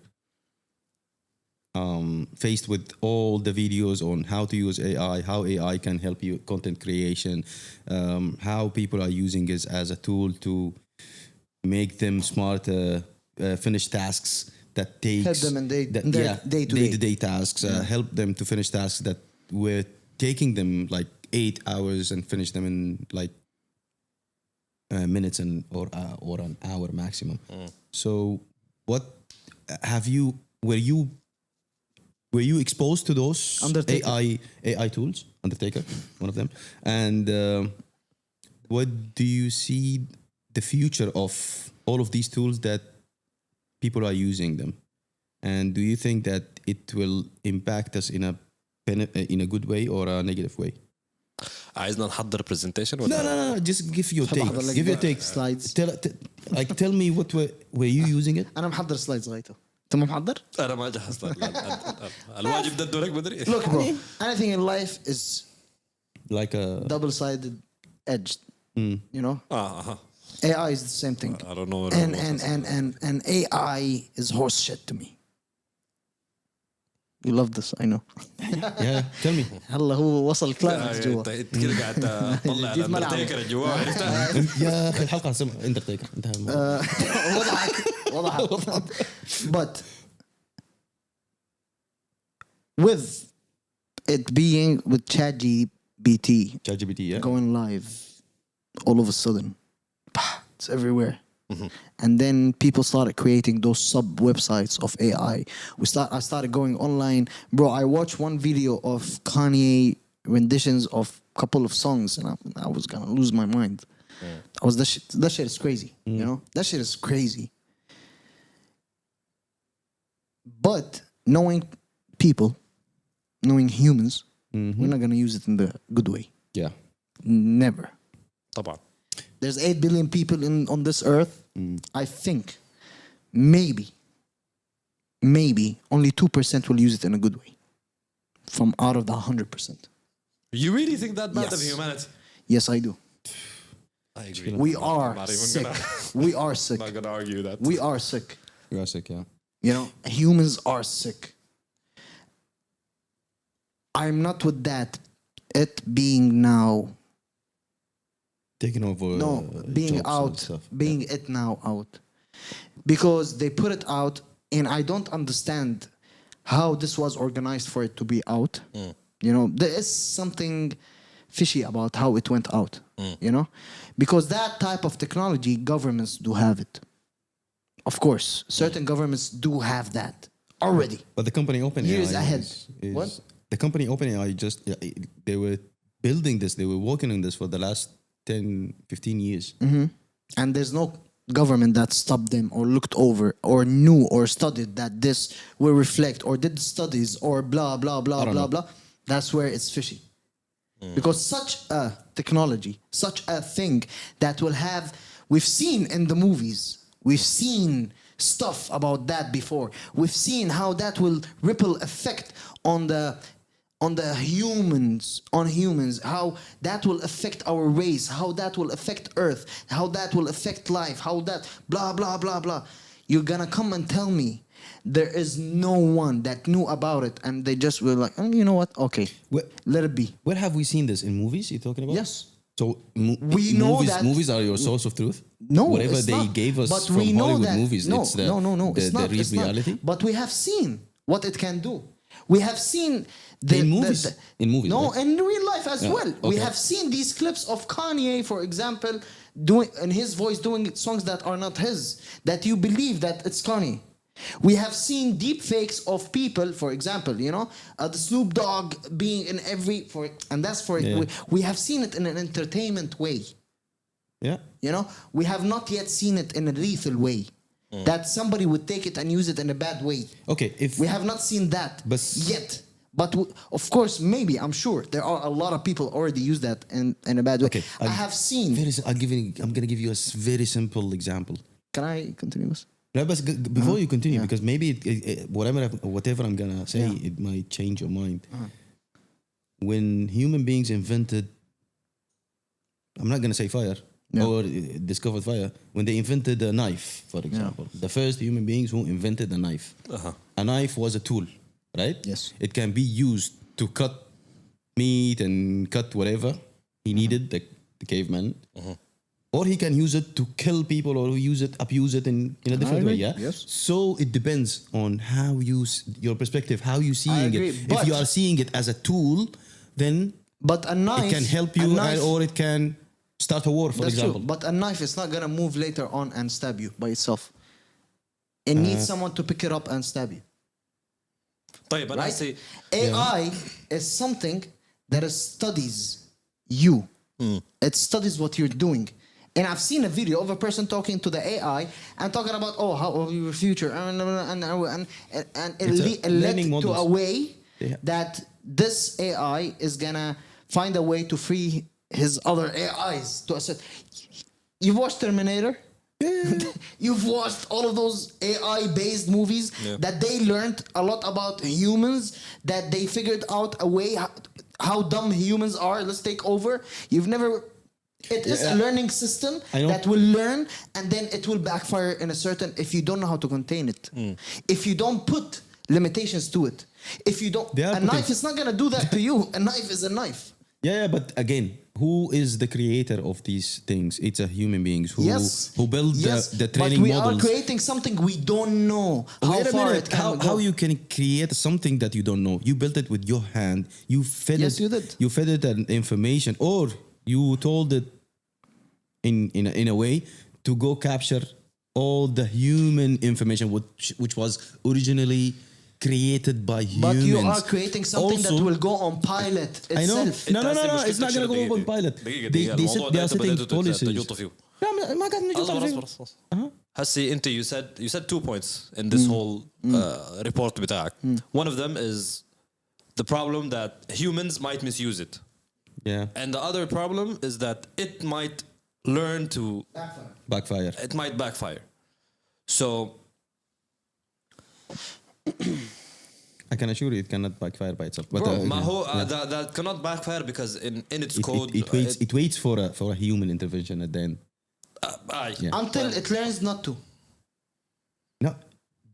A: faced with all the videos on how to use AI, how AI can help you content creation, how people are using it as a tool to make them smarter, finish tasks that takes
B: Help them in
A: that,
B: their
A: yeah,
B: day-to-day.
A: day-to-day tasks, help them to finish tasks that were taking them like 8 hours and finish them in like minutes and or an hour maximum. So what have you were you exposed to those
B: Undertaker.
A: AI tools? Undertaker, one of them. And what do you see the future of all of these tools that people are using them? And do you think that it will impact us in a good way or a negative way?
C: عايزنا نحضر presentation
A: No,
C: ولا
A: no, no. Just give your take.
B: أحضر لك
A: Give your
B: back
A: take.
B: slides.
A: Tell me what were you using it?
B: أنا محضر سلايدز غايته. أنت مو محضر؟
C: انا ما جهزت الواجب ده لك بدري.
B: Look, bro. Anything in life is
A: Like a
B: double-sided edged. You know, AI is the same thing.
C: I don't know.
B: And AI is horse shit to me. You love this, I know.
A: yeah. Tell me.
B: هلا هو وصل كلايمكس جوا.
C: انت كده قاعد تطلع
B: جيت ملعب.
C: الاندرتيكر جوا عرفتها؟
A: يا اخي الحلقه اسمها اندرتيكر انتهى الموضوع.
B: وضحك. But with it being with ChatGPT
A: ChatGPT, yeah.
B: going live all of a sudden, it's everywhere. And then people started creating those sub websites of AI. I started going online, bro. I watched one video of Kanye renditions of a couple of songs, and I was gonna lose my mind. That shit is crazy. You know, that shit is crazy. But knowing people, knowing humans, we're not gonna use it in the good way.
A: Yeah.
B: Never.
C: طبعا.
B: There's 8 billion people on this earth. I think maybe only 2% will use it in a good way. From out of the 100%.
C: You really think that bad
B: Yes.
C: of humanity?
B: Yes, I do.
C: I agree.
B: We are
C: not even
B: sick.
C: gonna-
B: We are sick.
C: not gonna argue that.
B: We are sick.
A: You are sick, yeah.
B: You know, humans are sick. I'm not with that. It being now,
A: Taking over.
B: being
A: jobs and
B: out,
A: stuff.
B: being it now out. Because they put it out, and I don't understand how this was organized for it to be out. You know, there is something fishy about how it went out. You know, because that type of technology, governments do have it. Of course, certain governments do have that already.
A: But the company OpenAI
B: Years ahead.
A: is
B: What?
A: the company OpenAI just they were building this, they were working on this for the last 10, 15 years.
B: And there's no government that stopped them or looked over or knew or studied that this will reflect or did studies or blah blah blah blah blah. That's where it's fishy. Because such a technology, such a thing that will have, we've seen in the movies, we've seen stuff about that before. We've seen how that will ripple effect on the humans, how that will affect our race, how that will affect Earth, how that will affect life, how that blah blah blah blah. You're gonna come and tell me there is no one that knew about it and they just were like, you know what? Okay, let it be.
A: Where have we seen this? In movies you're talking about?
B: Yes.
A: So
B: We know
A: movies,
B: that-
A: movies are your source of truth?
B: No,
A: Whatever
B: it's
A: they
B: not.
A: gave us
B: But
A: from
B: we know
A: Hollywood
B: that,
A: movies,
B: no,
A: it's the,
B: no,
A: the,
B: it's not,
A: the
B: it's not.
A: reality?
B: But we have seen what it can do. We have seen
A: In movies? In movies,
B: No,
A: right?
B: in real life as
A: Yeah,
B: well. We
A: okay.
B: have seen these clips of Kanye, for example, doing in his voice doing songs that are not his, that you believe that it's Kanye. We have seen deep fakes of people, for example, the Snoop Dogg being in and that's for
A: Yeah.
B: we have seen it in an entertainment way.
A: Yeah.
B: We have not yet seen it in a lethal way. That somebody would take it and use it in a bad way.
A: Okay. If
B: We have not seen that yet. But of course, maybe, I'm sure there are a lot of people already use that in a bad way.
A: Okay,
B: I have seen.
A: I'm gonna give you a very simple example.
B: Can I continue this?
A: No, but before you continue, because maybe whatever I'm gonna say, it might change your mind. When human beings invented, I'm not gonna say fire or discovered fire. When they invented a knife, for example, the first human beings who invented a knife. A knife was a tool, right?
B: Yes.
A: It can be used to cut meat and cut whatever he needed, the caveman. Or he can use it to kill people, or abuse it in a different way. Yeah.
B: Yes.
A: So it depends on how your perspective, how you seeing
B: agree,
A: it.
B: but-
A: If you are seeing it as a tool, then
B: But a knife.
A: it can help you, or it can start a war, for
B: That's
A: example.
B: true. But a knife is not gonna move later on and stab you by itself. It needs someone to pick it up and stab you.
C: طيب أنا
B: Right?
C: هسي
B: AI is something that studies you. It studies what you're doing. And I've seen a video of a person talking to the AI and talking about, how your future, and it led
A: learning
B: to
A: models.
B: a way
A: Yeah.
B: that this AI is gonna find a way to free his other AIs to a certain. You've watched Terminator? You've watched all of those AI-based movies that they learned a lot about humans, that they figured out a way how dumb humans are. Let's take over. You've never. It is a learning system that will learn, and then it will backfire in a certain if you don't know how to contain it. If you don't put limitations to it. If you don't, a knife is not gonna do that to you. A knife is a knife.
A: Yeah, but again, who is the creator of these things? It's a human beings who build the training
B: but we
A: models.
B: are creating something we don't know how
A: Wait a
B: far
A: minute.
B: it can go.
A: How you can create something that you don't know? You built it with your hand. You fed
B: Yes,
A: it.
B: you did.
A: You fed it an information, or you told it in a way to go capture all the human information which was originally created by humans.
B: But you are creating something that
A: Also-
B: will go on pilot
A: I know.
B: itself.
A: No, it's not gonna go on pilot. They are setting policies.
C: تجوطوا فيه.
A: ما قاعد نجوط
C: اصبر
A: على
C: اصبر اصبر هسي انت you said 2 points in this whole report بتاعك. One of them is the problem that humans might misuse it,
A: Yeah,
C: and the other problem is that it might learn to
A: backfire.
C: it might backfire. So
A: I can assure you, it cannot backfire by itself. But
C: bro, ما هو
A: yeah.
C: that cannot backfire because in its
A: It-
C: code
A: it waits for a human intervention at the end.
C: aye.
A: Yeah.
B: Until it learns not to.
A: No,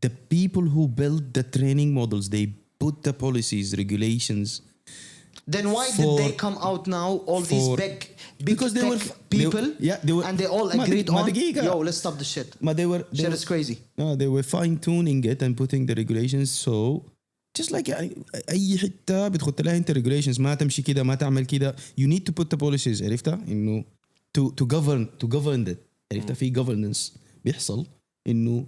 A: the people who build the training models, they put the policies, regulations.
B: Then why did
A: For-
B: they come out now, all these
A: for-
B: big
A: because they
B: tech
A: were-
B: people,
A: they were-
B: and they all
A: Ma-
B: agreed
A: ma
B: on,
A: دقيقة.
B: yo, let's stop the shit.
A: But they were
B: Shit is crazy.
A: No, they were fine tuning it and putting the regulations. So just like يعني اي حته بتحط لها انت regulations ما تمشي كده ما تعمل كده. You need to put the policies. عرفتها انه to govern it. عرفتها في governance بيحصل انه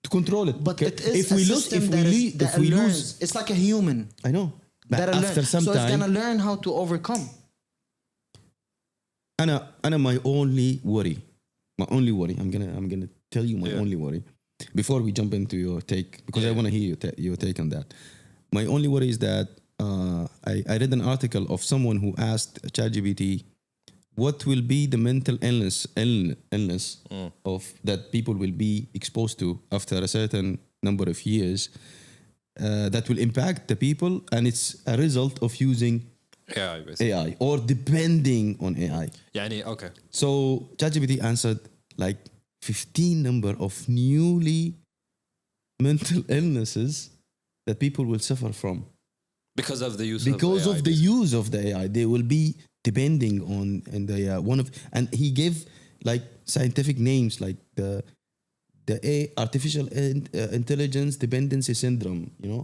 A: to control it.
B: But it is
A: if
B: a
A: we lose,
B: system
A: if
B: that
A: we,
B: is-
A: le-
B: that
A: if we
B: learns.
A: lose,
B: It's like a human
A: I know. But
B: that
A: after some
B: so it's
A: time,
B: gonna learn how to overcome.
A: أنا my only worry. I'm gonna tell you my only worry before we jump into your take, because I want to hear your take on that. My only worry is that I read an article of someone who asked ChatGPT what will be the mental illness of that people will be exposed to after a certain number of years that will impact the people, and it's a result of using
C: Yeah, basically.
A: AI or depending on AI.
C: يعني okay.
A: So ChatGPT answered like 15 number of newly mental illnesses that people will suffer from
C: Because of the use
A: because
C: of
A: of
C: AI,
A: the use of the AI. They will be depending on and the one of, and he gave like scientific names like the artificial intelligence dependency syndrome. You know,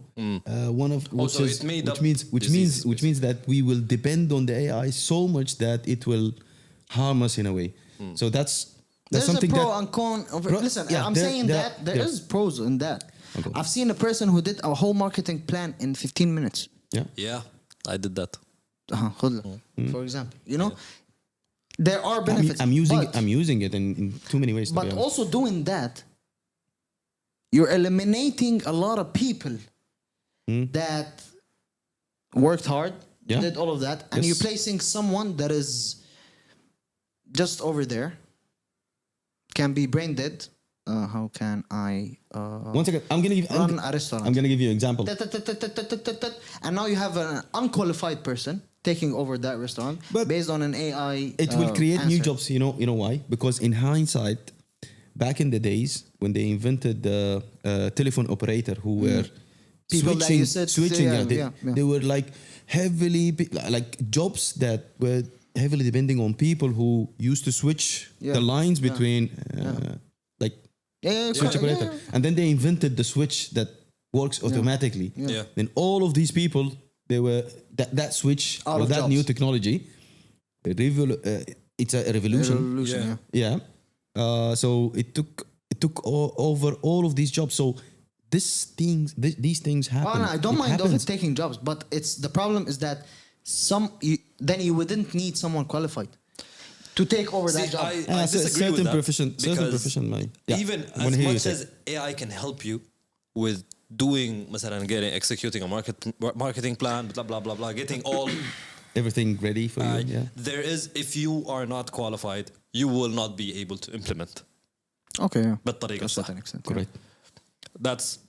A: one of which
C: Also,
A: is
C: it made up
A: which means that we will depend on the AI so much that it will harm us in a way. So that's
B: There's a
A: something
B: pro
A: that
B: and con. Listen,
A: yeah,
B: I'm saying that there is pros in that.
A: Okay.
B: I've seen a person who did a whole marketing plan in 15 minutes.
C: Yeah, I did that.
B: خد لك. For example, you know, there are benefits.
A: I'm using it in too many ways. To be
B: But
A: honest.
B: also doing that, you're eliminating a lot of people that worked hard,
A: Yeah.
B: did all of that, and
A: Yes.
B: you're placing someone that is just over there, can be brain dead. How can I
A: One second, I'm gonna give.
B: run a restaurant?
A: I'm gonna give you an example.
B: And now you have an unqualified person taking over that restaurant
A: But
B: based on an AI.
A: It will create new
B: answer.
A: jobs. You know why? Because in hindsight, back in the days when they invented the telephone operator who were
B: People that
A: switching,
B: you said,
A: they were like heavily like jobs that were heavily depending on people who used to switch the lines between like switch operator, and then they invented the switch that works automatically.
C: Yeah.
A: Then all of these people, they were that switch
B: Out
A: or
B: of
A: that
B: jobs.
A: new technology. It's a revolution. Yeah. So it took over all of these jobs. So these things happen.
B: Well, I don't mind of it
A: happens.
B: taking jobs, but it's the problem is that then you wouldn't need someone qualified to take over that job.
C: I disagree with that.
A: Certain profession, man. Yeah.
C: Even
A: I wanna
C: as
A: hear you
C: much
A: say
C: as AI can help you with doing, مثلا, executing a marketing plan, blah blah blah blah, getting all
A: everything ready for you. Yeah.
C: there is, if you are not qualified, you will not be able to implement.
B: Okay, yeah.
C: بالطريقة
B: To a
C: الصح.
B: certain extent.
A: Correct.
C: That's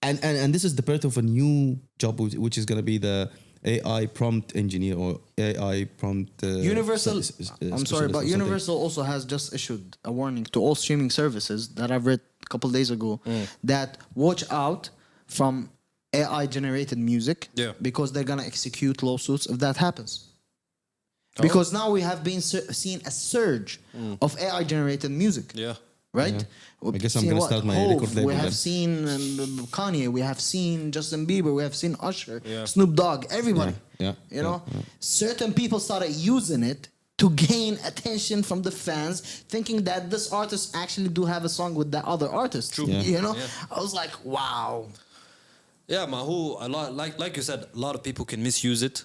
A: And this is the birth of a new job, which is going to be the AI prompt engineer or AI prompt.
B: Universal. I'm sorry,
A: specialist
B: but
A: or something.
B: Universal also has just issued a warning to all streaming services that I've read a couple days ago that watch out from AI generated music because they're gonna execute lawsuits if that happens. Because now we have been seen a surge of AI generated music.
C: yeah.
B: Right?
A: I guess I'm gonna start my record label
B: We have
A: then.
B: seen Kanye, we have seen Justin Bieber, we have seen Usher,
C: Yeah.
B: Snoop Dogg, everybody.
A: Yeah,
B: You know, certain people started using it to gain attention from the fans, thinking that this artist actually do have a song with that other artist.
C: True.
A: Yeah.
B: You know,
C: Yeah.
B: I was like, wow.
C: Yeah, Mahu, a lot, like you said, a lot of people can misuse it.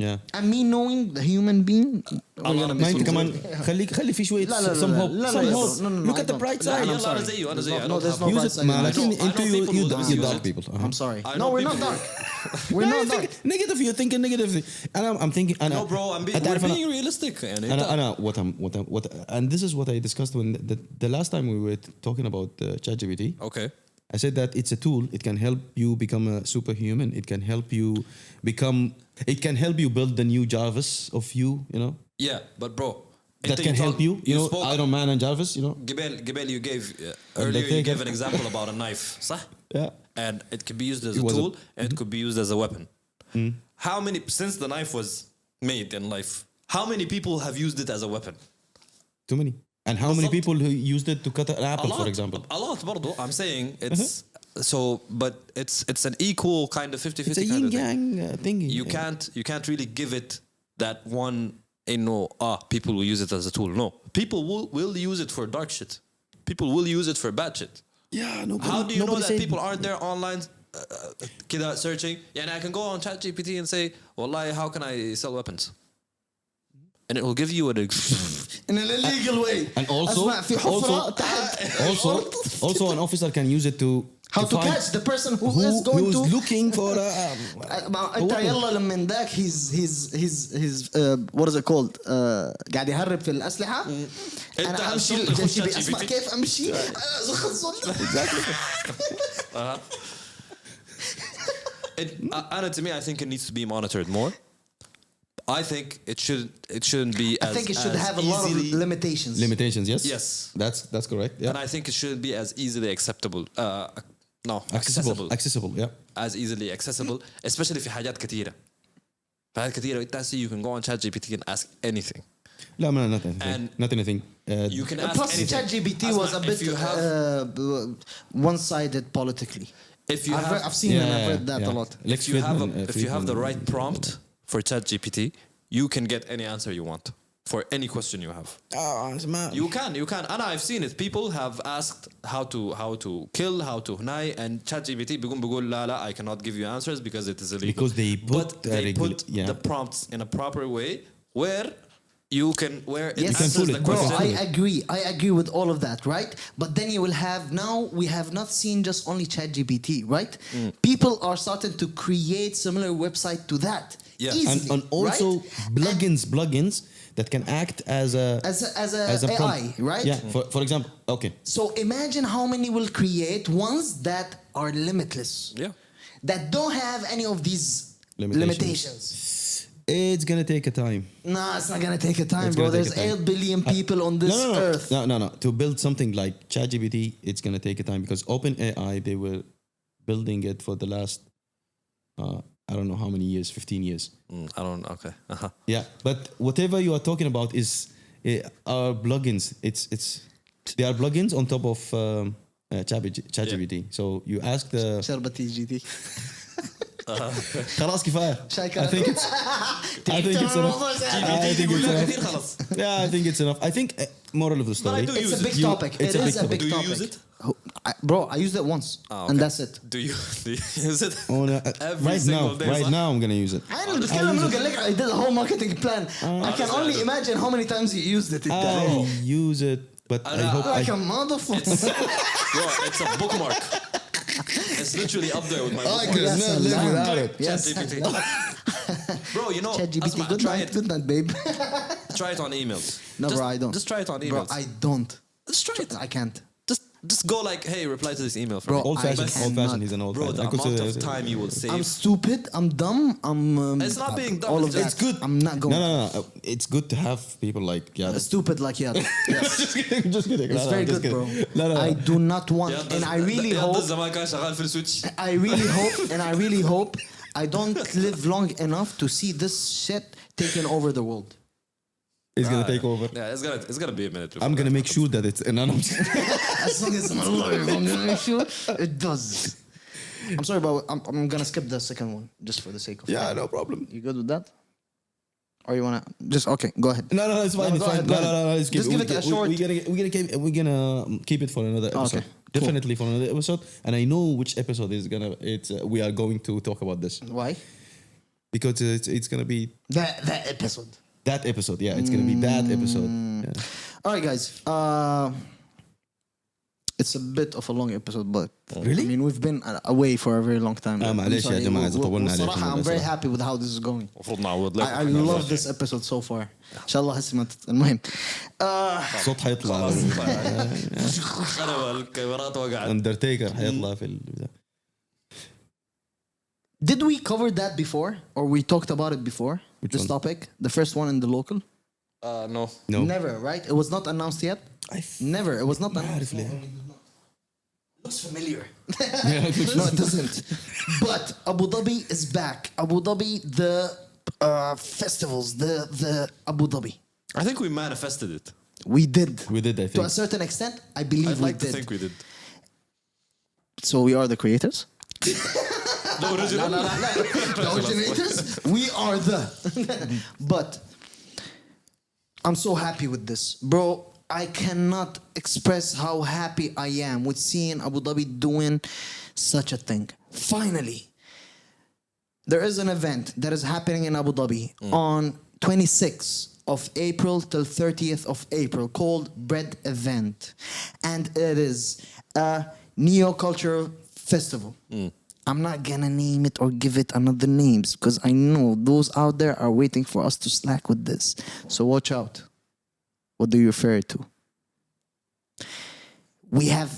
A: Yeah.
B: And me knowing the human being, we're
C: lot
B: gonna
C: of
B: miss
A: ما
C: people
A: انت
B: it.
A: كمان خلي في شوية
B: لا لا لا
A: some
B: لا
A: hope.
B: لا
A: Some
B: لا
A: hope.
B: no, no, no,
A: Look
B: I
A: at the
B: don't.
A: bright
B: لا,
A: side.
B: I'm
C: يلا
B: sorry.
C: أنا زيه أنا زيه. I
B: No,
C: don't
B: there's
C: have
B: no
A: Use
B: bright
A: it,
B: side.
A: man.
B: I
A: لكن
C: know
A: انتوا
C: people who misuse
A: you dark
C: it.
A: people.
B: I'm sorry.
C: I
B: No,
C: know
B: we're not
C: people-
B: dark. We're not dark.
A: Negative. You're thinking negative. I'm thinking.
C: No, bro, we're being realistic. يعني
A: أنا what and this is what I discussed when the last time we were talking about ChatGPT.
C: Okay.
A: I said that it's a tool. It can help you become a superhuman. It can help you become. It can help you build the new Jarvis of you. You know
C: Yeah, but bro,
A: that can help you. You know
C: spoke
A: Iron Man and Jarvis. You know.
C: Gibel, you gave earlier. You
A: Undertaker.
C: gave an example about a knife, صح?
A: Yeah.
C: And it could be used as
A: It
C: a
A: was a-
C: tool, and it could be used as a weapon. How many, since the knife was made in life, how many people have used it as a weapon?
A: Too many. And how many
C: بالضبط.
A: people who used it to cut an apple, for example?
C: A lot, برضو. I'm saying it's so, but it's an equal kind of 50-50
A: It's a
C: kind
A: yin
C: of thing.
A: yang thingy.
C: You can't really give it that one. People will use it as a tool. No, people will use it for dark shit. People will use it for bad shit.
A: Yeah. Nobody,
C: How do you know
A: nobody
C: that
A: said-
C: people aren't there online كده searching? يعني I can go on ChatGPT and say, والله, how can I sell weapons? And it will give you
B: In an illegal way.
A: And also,
B: أسمع في حفرة تحت.
A: also an officer can use it to
B: How to
A: find
B: catch the person who
A: who
B: is going
A: who's
B: to
A: looking for
B: انت يلا لما ذاك he's what is it called قاعد يهرب في الاسلحه انا امشي
C: الشرطة يخش
B: جنبي
C: ChatGPT.
B: اسمع كيف امشي
C: And to me, I think it needs to be monitored more. I think it shouldn't be
B: I
C: as
B: think it should
C: as
B: have a lot of
C: easily-
B: limitations.
A: Yes.
C: Yes.
A: That's correct. Yeah.
C: And I think it shouldn't be as easily acceptable.
A: Accessible. Yeah.
C: As easily accessible, especially في حاجات كثيرة. في حاجات كثيرة you can go on ChatGPT and ask anything.
A: لا not anything.
C: And
A: not anything.
C: You can ask
B: Plus
C: anything.
B: ChatGPT
C: Asma,
B: was a
C: if
B: bit
C: you have,
B: one-sided politically.
C: if you have,
B: I've seen and I've read that a lot.
C: if you have the right prompt for ChatGPT, you can get any answer you want for any question you have. You can. And I've seen it. People have asked how to kill, how to high, and ChatGPT بيقول لا, I cannot give you answers because it is illegal.
A: Because they put
C: but they put the prompts in a proper way where you can it
B: Yes,
C: answers the
B: bro,
C: question.
B: I agree with all of that, right? But then you will have, now we have not seen just only ChatGPT, right? People are starting to create similar website to that.
C: Yeah.
B: Easily,
A: and also
B: right?
A: plugins that can act as a
B: as a AI,
A: prompt.
B: right?
A: Yeah. For example, okay.
B: So imagine how many will create ones that are limitless.
C: Yeah.
B: That don't have any of these limitations.
A: It's gonna take a time.
B: Nah, it's not gonna take a time,
A: It's
B: bro.
A: gonna take
B: There's
A: a time.
B: 8 billion people on this earth.
A: No. To build something like ChatGPT, it's gonna take a time because OpenAI, they were building it for the last I don't know how many years, 15 years.
C: I don't. Okay. Uh-huh.
A: Yeah, but whatever you are talking about is are plugins. They are plugins on top of ChatGPT. So you ask the
B: شربتي جي دي.
A: خلاص كفاية.
B: شايكة.
A: I think it's enough. I think it's enough. Yeah, I think it's enough. I think moral of the story.
C: do
B: It's
C: use
B: a big
C: it.
B: topic.
A: It's
B: It
A: a
B: is
A: big
B: a big
C: topic. Do you
B: topic.
C: use it?
B: Bro, I used it once,
C: okay.
B: and that's it.
C: Do you use it?
A: Oh, no,
C: Every
A: right
C: single day,
A: right
C: صح?
A: now I'm gonna use it.
B: I don't just look at I did a whole marketing plan. I can only imagine how many times you used it.
A: I use it, but I hope
B: Like a motherfucker.
C: Bro, it's a bookmark. It's literally up there with my bookmark.
A: could not live without it.
B: Yes.
C: ChatGPT. Bro, you know,
B: ChatGPT,
C: Asma,
B: good
C: try
B: night,
C: it.
B: good night, babe.
C: Try it on emails.
B: No,
C: just,
B: bro, I don't.
C: Just try it on
B: Bro,
C: emails.
B: I don't.
C: Just try it.
B: I can't.
C: Just go like, hey, reply to this email for
B: Bro,
C: me.
A: old fashioned.
B: I
A: Old fashioned.
B: cannot.
A: He's an old
C: Bro,
A: fashioned.
C: the
A: I consider
C: amount of
A: it-
C: time you will save.
B: I'm stupid. I'm dumb. I'm.
C: It's not being dumb,
B: All
C: it's
B: of
C: just-
B: that.
C: It's good.
B: I'm not going.
A: No. It's good to have people like
B: Stupid like yeah. Yes.
A: just kidding.
B: It's very good, bro.
A: No.
B: I do not want, and I really hope.
C: زمان كان شغال في السويتش.
B: I really hope I don't live long enough to see this shit taking over the world.
A: It's gonna take over.
C: Yeah, it's gonna be a minute.
A: I'm gonna make sure that it's anonymous.
B: As long as I'm alive, I'm gonna make sure it does. I'm sorry, but I'm gonna skip the second one just for the sake of
A: Yeah,
B: it.
A: no problem.
B: You good with that? Or you wanna just okay? Go ahead.
A: No, it's fine. It's
B: go
A: fine.
B: ahead, go
A: No.
B: ahead.
A: Let's
B: Just give it a short-
A: We're gonna keep it for another episode.
B: Okay, cool.
A: Definitely for another episode. And I know which episode is gonna. We are going to talk about this
B: Why?
A: because it's gonna be
B: That episode.
A: that episode. Yeah, it's gonna be that episode. Yeah.
B: All right, guys. It's a bit of a long episode, but
A: Really?
B: I mean, we've been away for a very long time. I'm
A: معلش يا
B: sorry.
A: جماعة إذا طولنا عليكم
B: وصراحة, I'm
A: والله
B: very
A: صراحة.
B: happy with how this is going.
C: المفروض نعوض لك.
B: I love this episode so far. إن شاء الله هسه ما المهم.
A: الصوت حيطلع.
C: انا الكاميرات وقعت.
A: Undertaker حيطلع في البتاع.
B: Did we cover that before, or we talked about it before?
A: Which
B: This
A: one?
B: topic, the first one in the local.
C: No.
A: No.
B: Never, right? It was not announced yet. Never. It was not announced.
A: عارف ليه.
B: Looks familiar. No, it doesn't. But Abu Dhabi is back. Abu Dhabi, the festivals, the Abu Dhabi.
C: I think we manifested it.
B: We did.
A: We did, I
B: To a
A: think.
B: certain extent, I believe
C: I'd
B: we
C: like to
B: did.
C: think we did.
B: So we are the creators.
C: The original.
B: The originators. We are the. But I'm so happy with this, bro. I cannot express how happy I am with seeing Abu Dhabi doing such a thing. Finally, there is an event that is happening in Abu Dhabi on 26th of April till 30th of April called Bred event. And it is a neo-cultural festival. I'm not gonna name it or give it another names because I know those out there are waiting for us to slack with this. So watch out. What do you refer to? We have,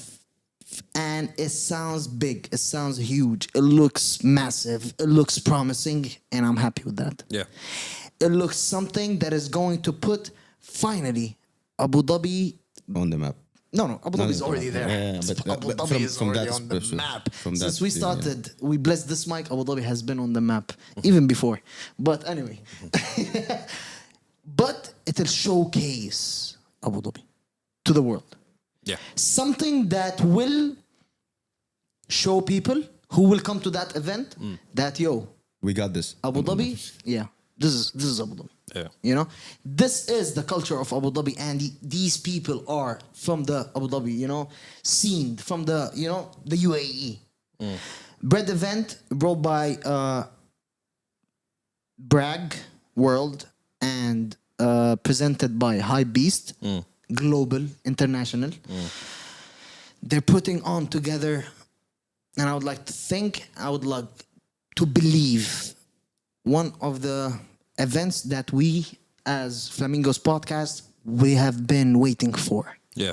B: and it sounds big, it sounds huge, it looks massive, it looks promising, and I'm happy with that.
C: Yeah.
B: It looks something that is going to put, finally, Abu Dhabi.
A: On the map.
B: No, Abu Dhabi is
A: no,
B: already there.
A: yeah, but
B: Abu Dhabi is
A: from
B: already
A: that
B: on the
A: perspective-
B: map.
A: from that
B: Since we
A: thing,
B: started, we blessed this mic, Abu Dhabi has been on the map, even before. But anyway. But it'll showcase Abu Dhabi to the world.
C: Yeah.
B: Something that will show people who will come to that event that, yo,
A: We got this.
B: Abu Dhabi, yeah, This is Abu Dhabi.
C: Yeah.
B: You know, this is the culture of Abu Dhabi, and these people are from the Abu Dhabi, you know, scene from the, you know, the UAE. Bred event brought by Bragg World and presented by High Beast, Global, International. They're putting on together, and I would like to think, I would like to believe, one of the events that we, as Flamingos podcast, we have been waiting for.
C: Yeah.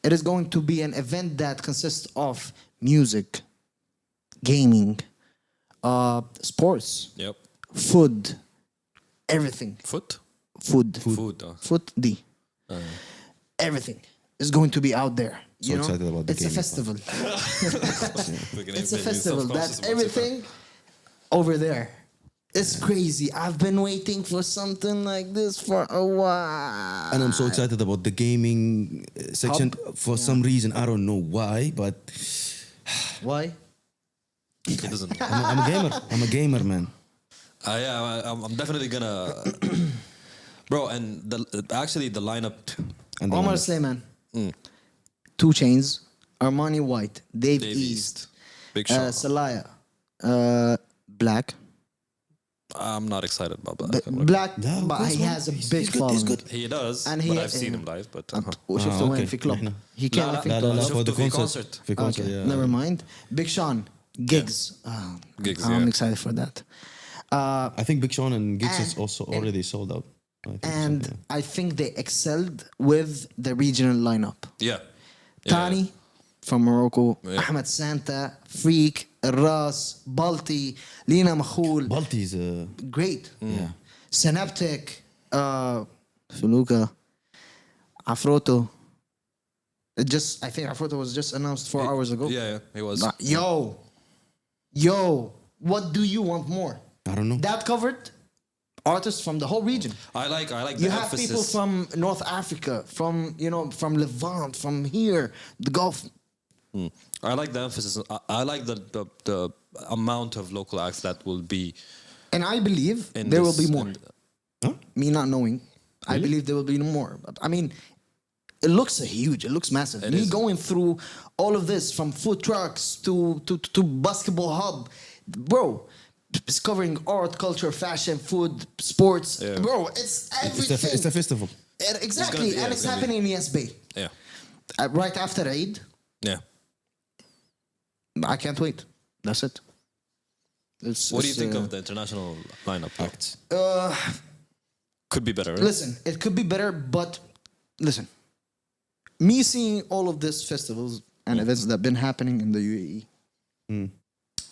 B: It is going to be an event that consists of music, gaming, sports,
C: Yep.
B: food, everything.
C: Foot.
B: Food.
C: Food.
B: Food D. Everything is going to be out there.
A: So excited about the
B: it's a
A: gaming
B: festival.
C: It's
B: It's a festival. That's everything over there. It's crazy. I've been waiting for something like this for a while.
A: And I'm so excited about the gaming section. For some reason, I don't know why, but
B: Why?
C: He doesn't know.
A: I'm a gamer. I'm a gamer, man.
C: Yeah, I'm definitely gonna, bro. And actually the lineup.
A: And then
B: Omar Slayman. 2 Chainz. Armani White. Dave
C: Dave
B: East.
C: East. Big shot.
B: Salaya. Black.
C: I'm not excited about that.
B: Black,
A: Yeah,
B: but
A: that's
B: he
A: fine.
B: has a
A: He's
B: big
A: good, he's
B: following.
A: good.
C: He does,
B: And
C: but
B: he-
C: I've seen him live. But
B: وشفته وين
A: أوكي.
B: في كلوب.
A: نحن.
B: He came
C: لا،
B: I think
A: لا لا لا
B: to-
A: for the
C: شفته في
A: concert.
C: concert.
A: في concert,
B: Okay,
A: yeah.
B: never mind. Big Sean, Gigs.
C: Gigs,
B: I'm
C: yeah.
B: excited for that.
A: I think Big Sean and Gigs is
B: And-
A: also already sold out. I think
B: And
A: so, yeah.
B: I think they excelled with the regional lineup.
C: yeah.
B: Tani from Morocco,
C: Yeah.
B: Ahmed Santa, Freak, Ras, Balti, Lina Makhul,
A: Balti is
B: great.
A: yeah.
B: Synaptic, Fuluka, Afroto. I think Afroto was just announced 4 hours ago.
C: Yeah, he was.
B: Yo, what do you want more?
A: I don't know.
B: That covered artists from the whole region.
C: I like
B: You
C: the
B: have
C: emphasis.
B: people from North Africa, from Levant, from here, the Gulf.
C: I like the emphasis. I like the amount of local acts that will be.
B: And I believe
C: In
B: there
C: this-
B: will be more.
C: in-
B: Me not knowing, I believe there will be more. But, I mean, it looks huge. It looks massive. Me
C: is.
B: going through all of this, from food trucks to basketball hub, bro. It's covering art, culture, fashion, food, sports,
C: Yeah.
B: bro. It's everything.
A: It's a festival.
B: Exactly,
C: yeah,
B: and
C: it's
B: it's
C: gonna
B: happening in Yes Bay
C: Yeah,
B: right after Eid.
C: yeah.
B: I can't wait. That's it.
C: What do you think of the international lineup acts? Could be better. Right?
B: Listen, it could be better, but listen. Me seeing all of these festivals and events that have been happening in the UAE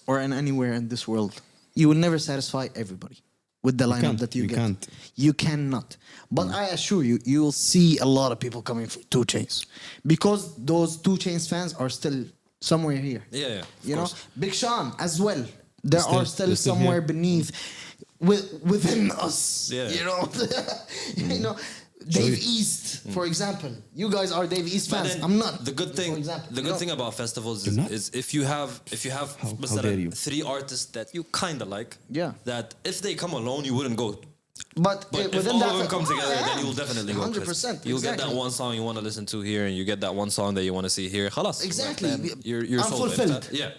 B: or in anywhere in this world, you will never satisfy everybody with the lineup
A: can't.
B: that you
A: You
B: get.
A: can't.
B: You cannot. But I assure you, you will see a lot of people coming for 2 Chainz because those 2 Chainz fans are still somewhere here.
C: Yeah.
B: You know, Big Sean as well. There
A: Still-
B: are still
A: they're still
B: somewhere
A: here.
B: beneath, within us.
C: Yeah.
B: You know, you know, Dave East, for example. You guys are Dave East
C: But
B: fans.
C: then
B: I'm not.
C: The good
B: for
C: thing.
B: example,
C: The
B: you
C: good
B: know.
C: thing about festivals
A: not?
C: is if you have
A: how dare you.
C: 3 artists that you kind of like.
B: Yeah.
C: That if they come alone, you wouldn't go.
B: But,
C: But if
B: within
C: all
B: that,
C: of them come together,
B: yeah,
C: then you'll definitely go. 'cause
B: 100%.
C: You'll get that
B: exactly.
C: one song you want to listen to here, and you get that one song that you want to see here. Khalas.
B: Exactly.
C: Then you're
B: I'm
C: sold.
B: fulfilled.
C: Yeah.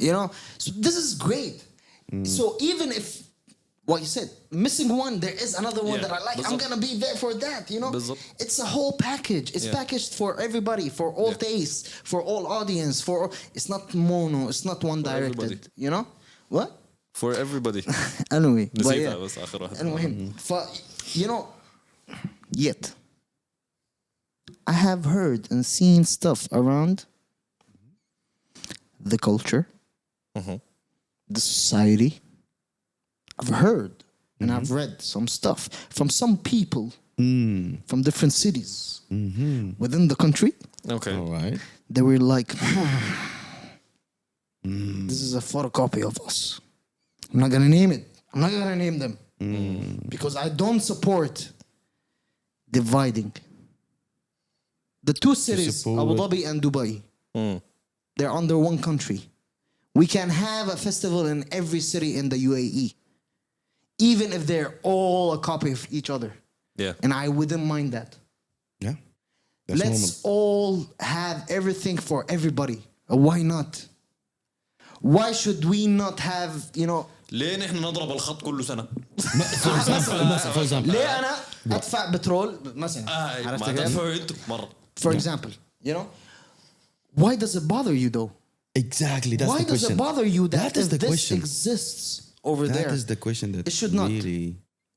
B: You know, so this is great. So even if what you said, missing one, there is another one
C: Yeah,
B: that I like. I'm
C: بالضبط.
B: gonna be there for that. You know,
C: بالضبط.
B: it's a whole package. It's
C: Yeah.
B: packaged for everybody, for all
C: Yeah.
B: tastes, for all audience. It's not mono. It's not one directed.
C: everybody.
B: You know what?
C: For everybody.
B: Anyway, but
C: نسيتها
B: yeah.
C: بس آخر واحد.
B: المهم you know, yet I have heard and seen stuff around the culture, the society. I've heard and I've read some stuff from some people from different cities within the country.
C: Okay.
A: All right.
B: They were like, this is a photocopy of us. I'm not gonna name it. I'm not gonna name them because I don't support dividing. The 2 cities,
A: support-
B: Abu Dhabi and Dubai, they're under one country. We can have a festival in every city in the UAE. even if they're all a copy of each other.
C: Yeah.
B: And I wouldn't mind that.
A: Yeah. That's
B: Let's
A: normal.
B: all have everything for everybody. Why not? Why should we not have, you know,
C: ليه نحن نضرب الخط كل سنة؟
A: For example.
B: ليه أنا أدفع بترول مثلا؟ عرفت
C: ما
B: كيف؟
C: تدفعوا انتم مرة.
B: For example, you know, why does it bother you though?
A: Exactly. That's
B: Why
A: the
B: does
A: question.
B: it bother you that,
A: That is
B: if
A: the
B: this
A: question.
B: exists over there?
A: That is the question that
B: It should not.
A: really.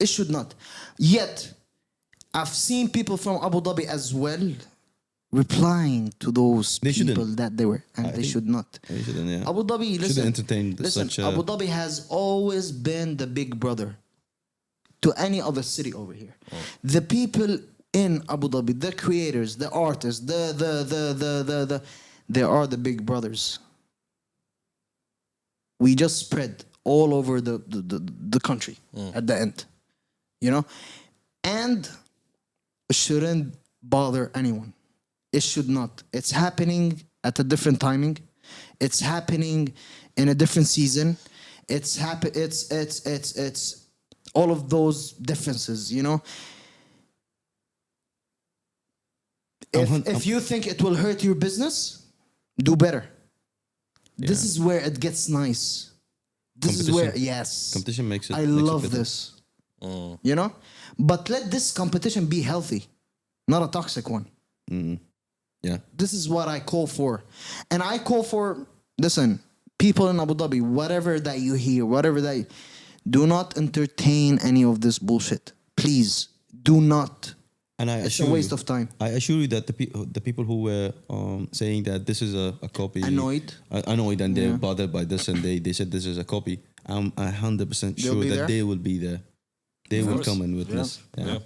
B: It should not. Yet, I've seen people from Abu Dhabi as well replying to those
A: They shouldn't.
B: people that they were, and they
A: think
B: should not.
A: They shouldn't, yeah.
B: Abu Dhabi, listen,
A: Shouldn't entertain
B: listen.
A: such a-
B: Abu Dhabi has always been the big brother to any other city over here. The people in Abu Dhabi, the creators, the artists, they are the big brothers. We just spread all over the country at the end, you know, and it shouldn't bother anyone. It should not. It's happening at a different timing. It's happening in a different season. It's all of those differences, you know. If you think it will hurt your business, do better. This is where it gets nice. This is where, yes.
A: Competition makes it.
B: I
A: makes it
B: love
A: better.
B: this. You know? But let this competition be healthy, not a toxic one.
A: Yeah.
B: This is what I call for. And I call for, listen, people in Abu Dhabi, whatever that you hear, whatever that you, do not entertain any of this bullshit. Please, do not.
A: And I
B: It's
A: assure
B: a waste
A: you,
B: of time.
A: I assure you that the people who were saying that this is a copy,
B: Annoyed.
A: annoyed, and they're
B: Yeah.
A: bothered by this, and they said this is a copy. I'm 100%
B: They'll
A: sure
B: be
A: that
B: there?
A: they will be there. They will come and witness. Yeah.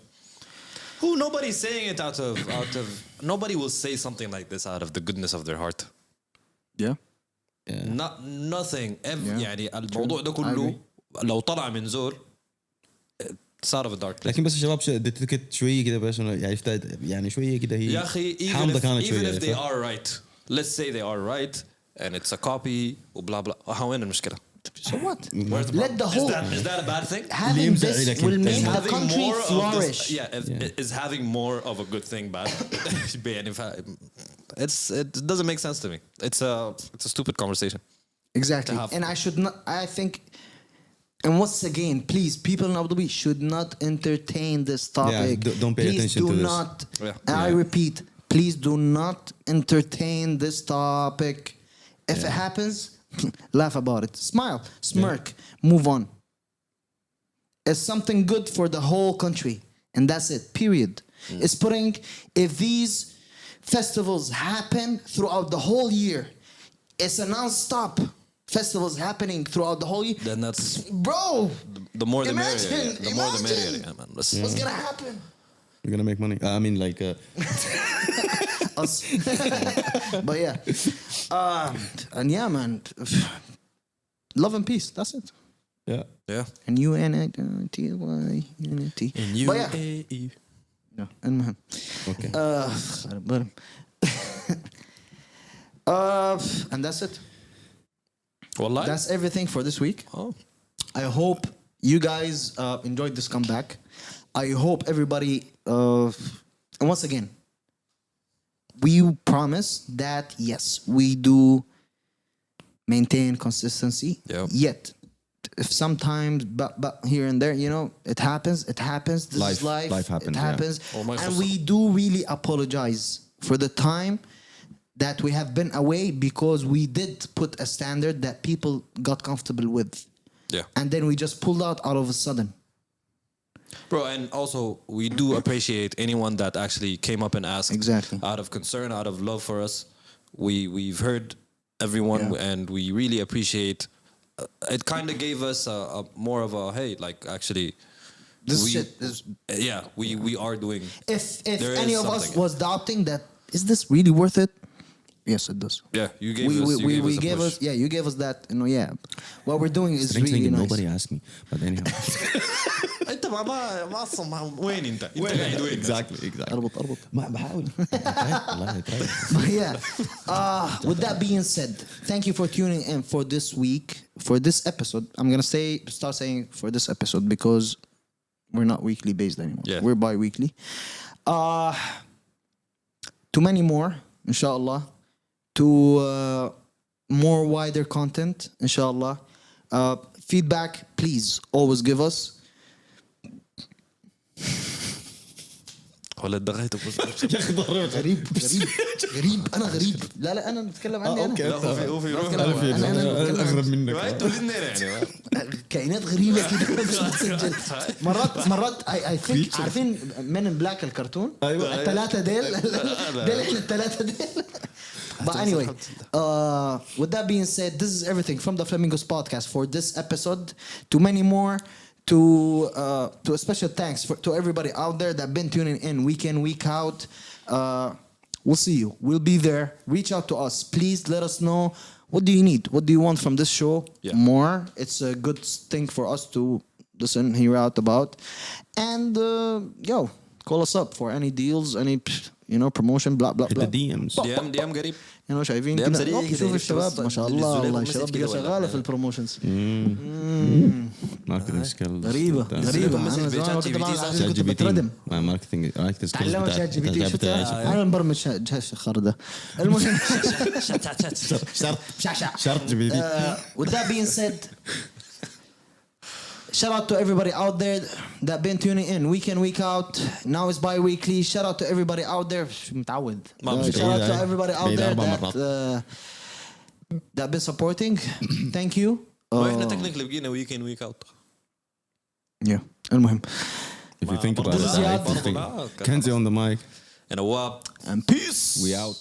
C: Who nobody's saying it out of nobody will say something like this out of the goodness of their heart.
B: Yeah.
C: Not nothing.
B: Yeah.
C: يعني الموضوع ده كله لو طلع من زول صار في dark place.
A: لكن بس الشباب ديتكت شويه كده بس يعني شويه كده هي
C: يا أخي
A: حامضه كانت
C: even
A: شويه
C: if they are right, let's say they are right and it's a copy وبلا بلا وين المشكلة؟
B: So what?
C: Where's the
B: Let the
C: problem?
B: whole
C: Is that a bad thing?
B: having this will
C: Is
B: make the
C: having
B: country
C: more
B: flourish.
C: of this, is having more of a good thing bad? يعني it doesn't make sense to me. It's a stupid conversation.
B: Exactly.
C: to have.
B: And I should not, I think, and once again, please, people in Abu Dhabi should not entertain this topic.
A: don't pay
B: please
A: attention
B: do
A: to this.
B: not,
C: Yeah.
B: and I
A: Yeah.
B: repeat, please do not entertain this topic. If it happens, laugh about it. Smile, smirk, move on. It's something good for the whole country. And that's it, period. It's putting, if these festivals happen throughout the whole year, it's a non-stop festivals happening throughout the whole year.
C: Then that's
B: Bro,
C: the more the merrier.
B: imagine,
C: Yeah. The more the merrier.
B: imagine.
C: Yeah, man.
B: what's gonna happen?
A: You're gonna make money. I mean, like,
B: Us. But yeah. And yeah, man. Love and peace. That's it.
A: yeah.
C: Yeah.
B: And UNITY unity. But yeah.
C: UAE.
B: No, المهم.
A: Okay.
B: And that's it.
C: Wallahi.
B: That's everything for this week.
C: Oh.
B: I hope you guys enjoyed this comeback. I hope everybody, and once again, we promise that yes, we do maintain consistency.
C: Yep.
B: Yet, if sometimes, but here and there, you know, it happens. It happens. This is life.
A: Life happens,
B: It
A: yeah.
B: happens,
C: Oh, my
B: and
C: khusra.
B: we do really apologize for the time that we have been away because we did put a standard that people got comfortable with.
C: Yeah.
B: And then we just pulled out of a sudden.
C: Bro, and also we do appreciate anyone that actually came up and asked.
B: Exactly.
C: Out of concern, out of love for us. We've heard everyone
B: Yeah.
C: and we really appreciate. It kind of gave us a more of a hey, like actually.
B: This
C: we,
B: shit is.
C: Yeah, we are doing.
B: If
C: There
B: any
C: is
B: of us
C: something.
B: was doubting that, is this really worth it? Yes, it does.
C: Yeah, you gave us.
B: We
C: a
B: gave
C: push.
B: us. Yeah, you gave us that. No, yeah. What we're doing is
A: Strange
B: really
A: thing,
B: nice.
A: nobody asked me, but anyhow.
C: انت ما اصلا وين انت قاعد وين
A: exactly.
B: أربط.
A: ما بحاول. والله try.
B: But yeah. With that being said, thank you for tuning in for this week, for this episode. I'm gonna start saying for this episode because we're not weekly based anymore.
C: Yeah.
B: We're bi-weekly. To many more, inshallah. To more wider content, inshallah. Feedback, please always give us.
C: ولا دغيته
B: غريب انا غريب. لا انا نتكلم عني انا.
C: لا هو في روح
B: أنا
A: اغرب منك.
C: انتوا الاثنين يعني
B: كائنات غريبه كده. مرات اي ثينك عارفين من ان بلاك الكرتون.
A: أيوة.
B: الثلاثه ديل احنا الثلاثه ديل. But anyway, with that being said, this is everything from the Flamingos podcast for this episode. To many more, to a special thanks to everybody out there that been tuning in week in, week out. We'll see you. We'll be there. Reach out to us. Please let us know, what do you need? What do you want from this show?
C: Yeah.
B: More. It's a good thing for us to listen, hear out about. And call us up for any deals, any promotion, blah blah
A: Hit
B: blah.
A: the DMs.
C: دي ام قريب
B: شايفين
C: ديام
B: كده.
C: سريع كده
B: شوف
C: يكتب
B: الشباب
C: بس
B: ما شاء
C: بالنسبة
B: الله.
C: لهم
B: والله
C: مسج
B: الشباب
C: كده
B: دي
C: ولا
B: شغاله
C: لا؟
B: في البروموشنز.
A: Marketing skills.
B: غريبة
C: مسج
B: أنا
C: بشات جي بي تي
B: زمان
C: صح؟
B: كنت بتردم.
A: My marketing skills.
B: تعلموا شات جي بي تي. شفتها أنا مبرمج جهاز الخردة. المهم
A: شرط جي بي تي.
B: with that being said, shout out to everybody out there that been tuning in week in, week out. Now it's bi-weekly. Shout out to everybody out there. متعود. Shout out to everybody out there that been supporting. Thank you.
C: واحنا تكنيكلي بقينا ويك ان ويك اوت.
B: Yeah. المهم.
A: If you think about
B: This is
A: it,
B: Awab.
A: I think Kanzi on the mic.
C: and Awab.
B: And peace.
A: We out.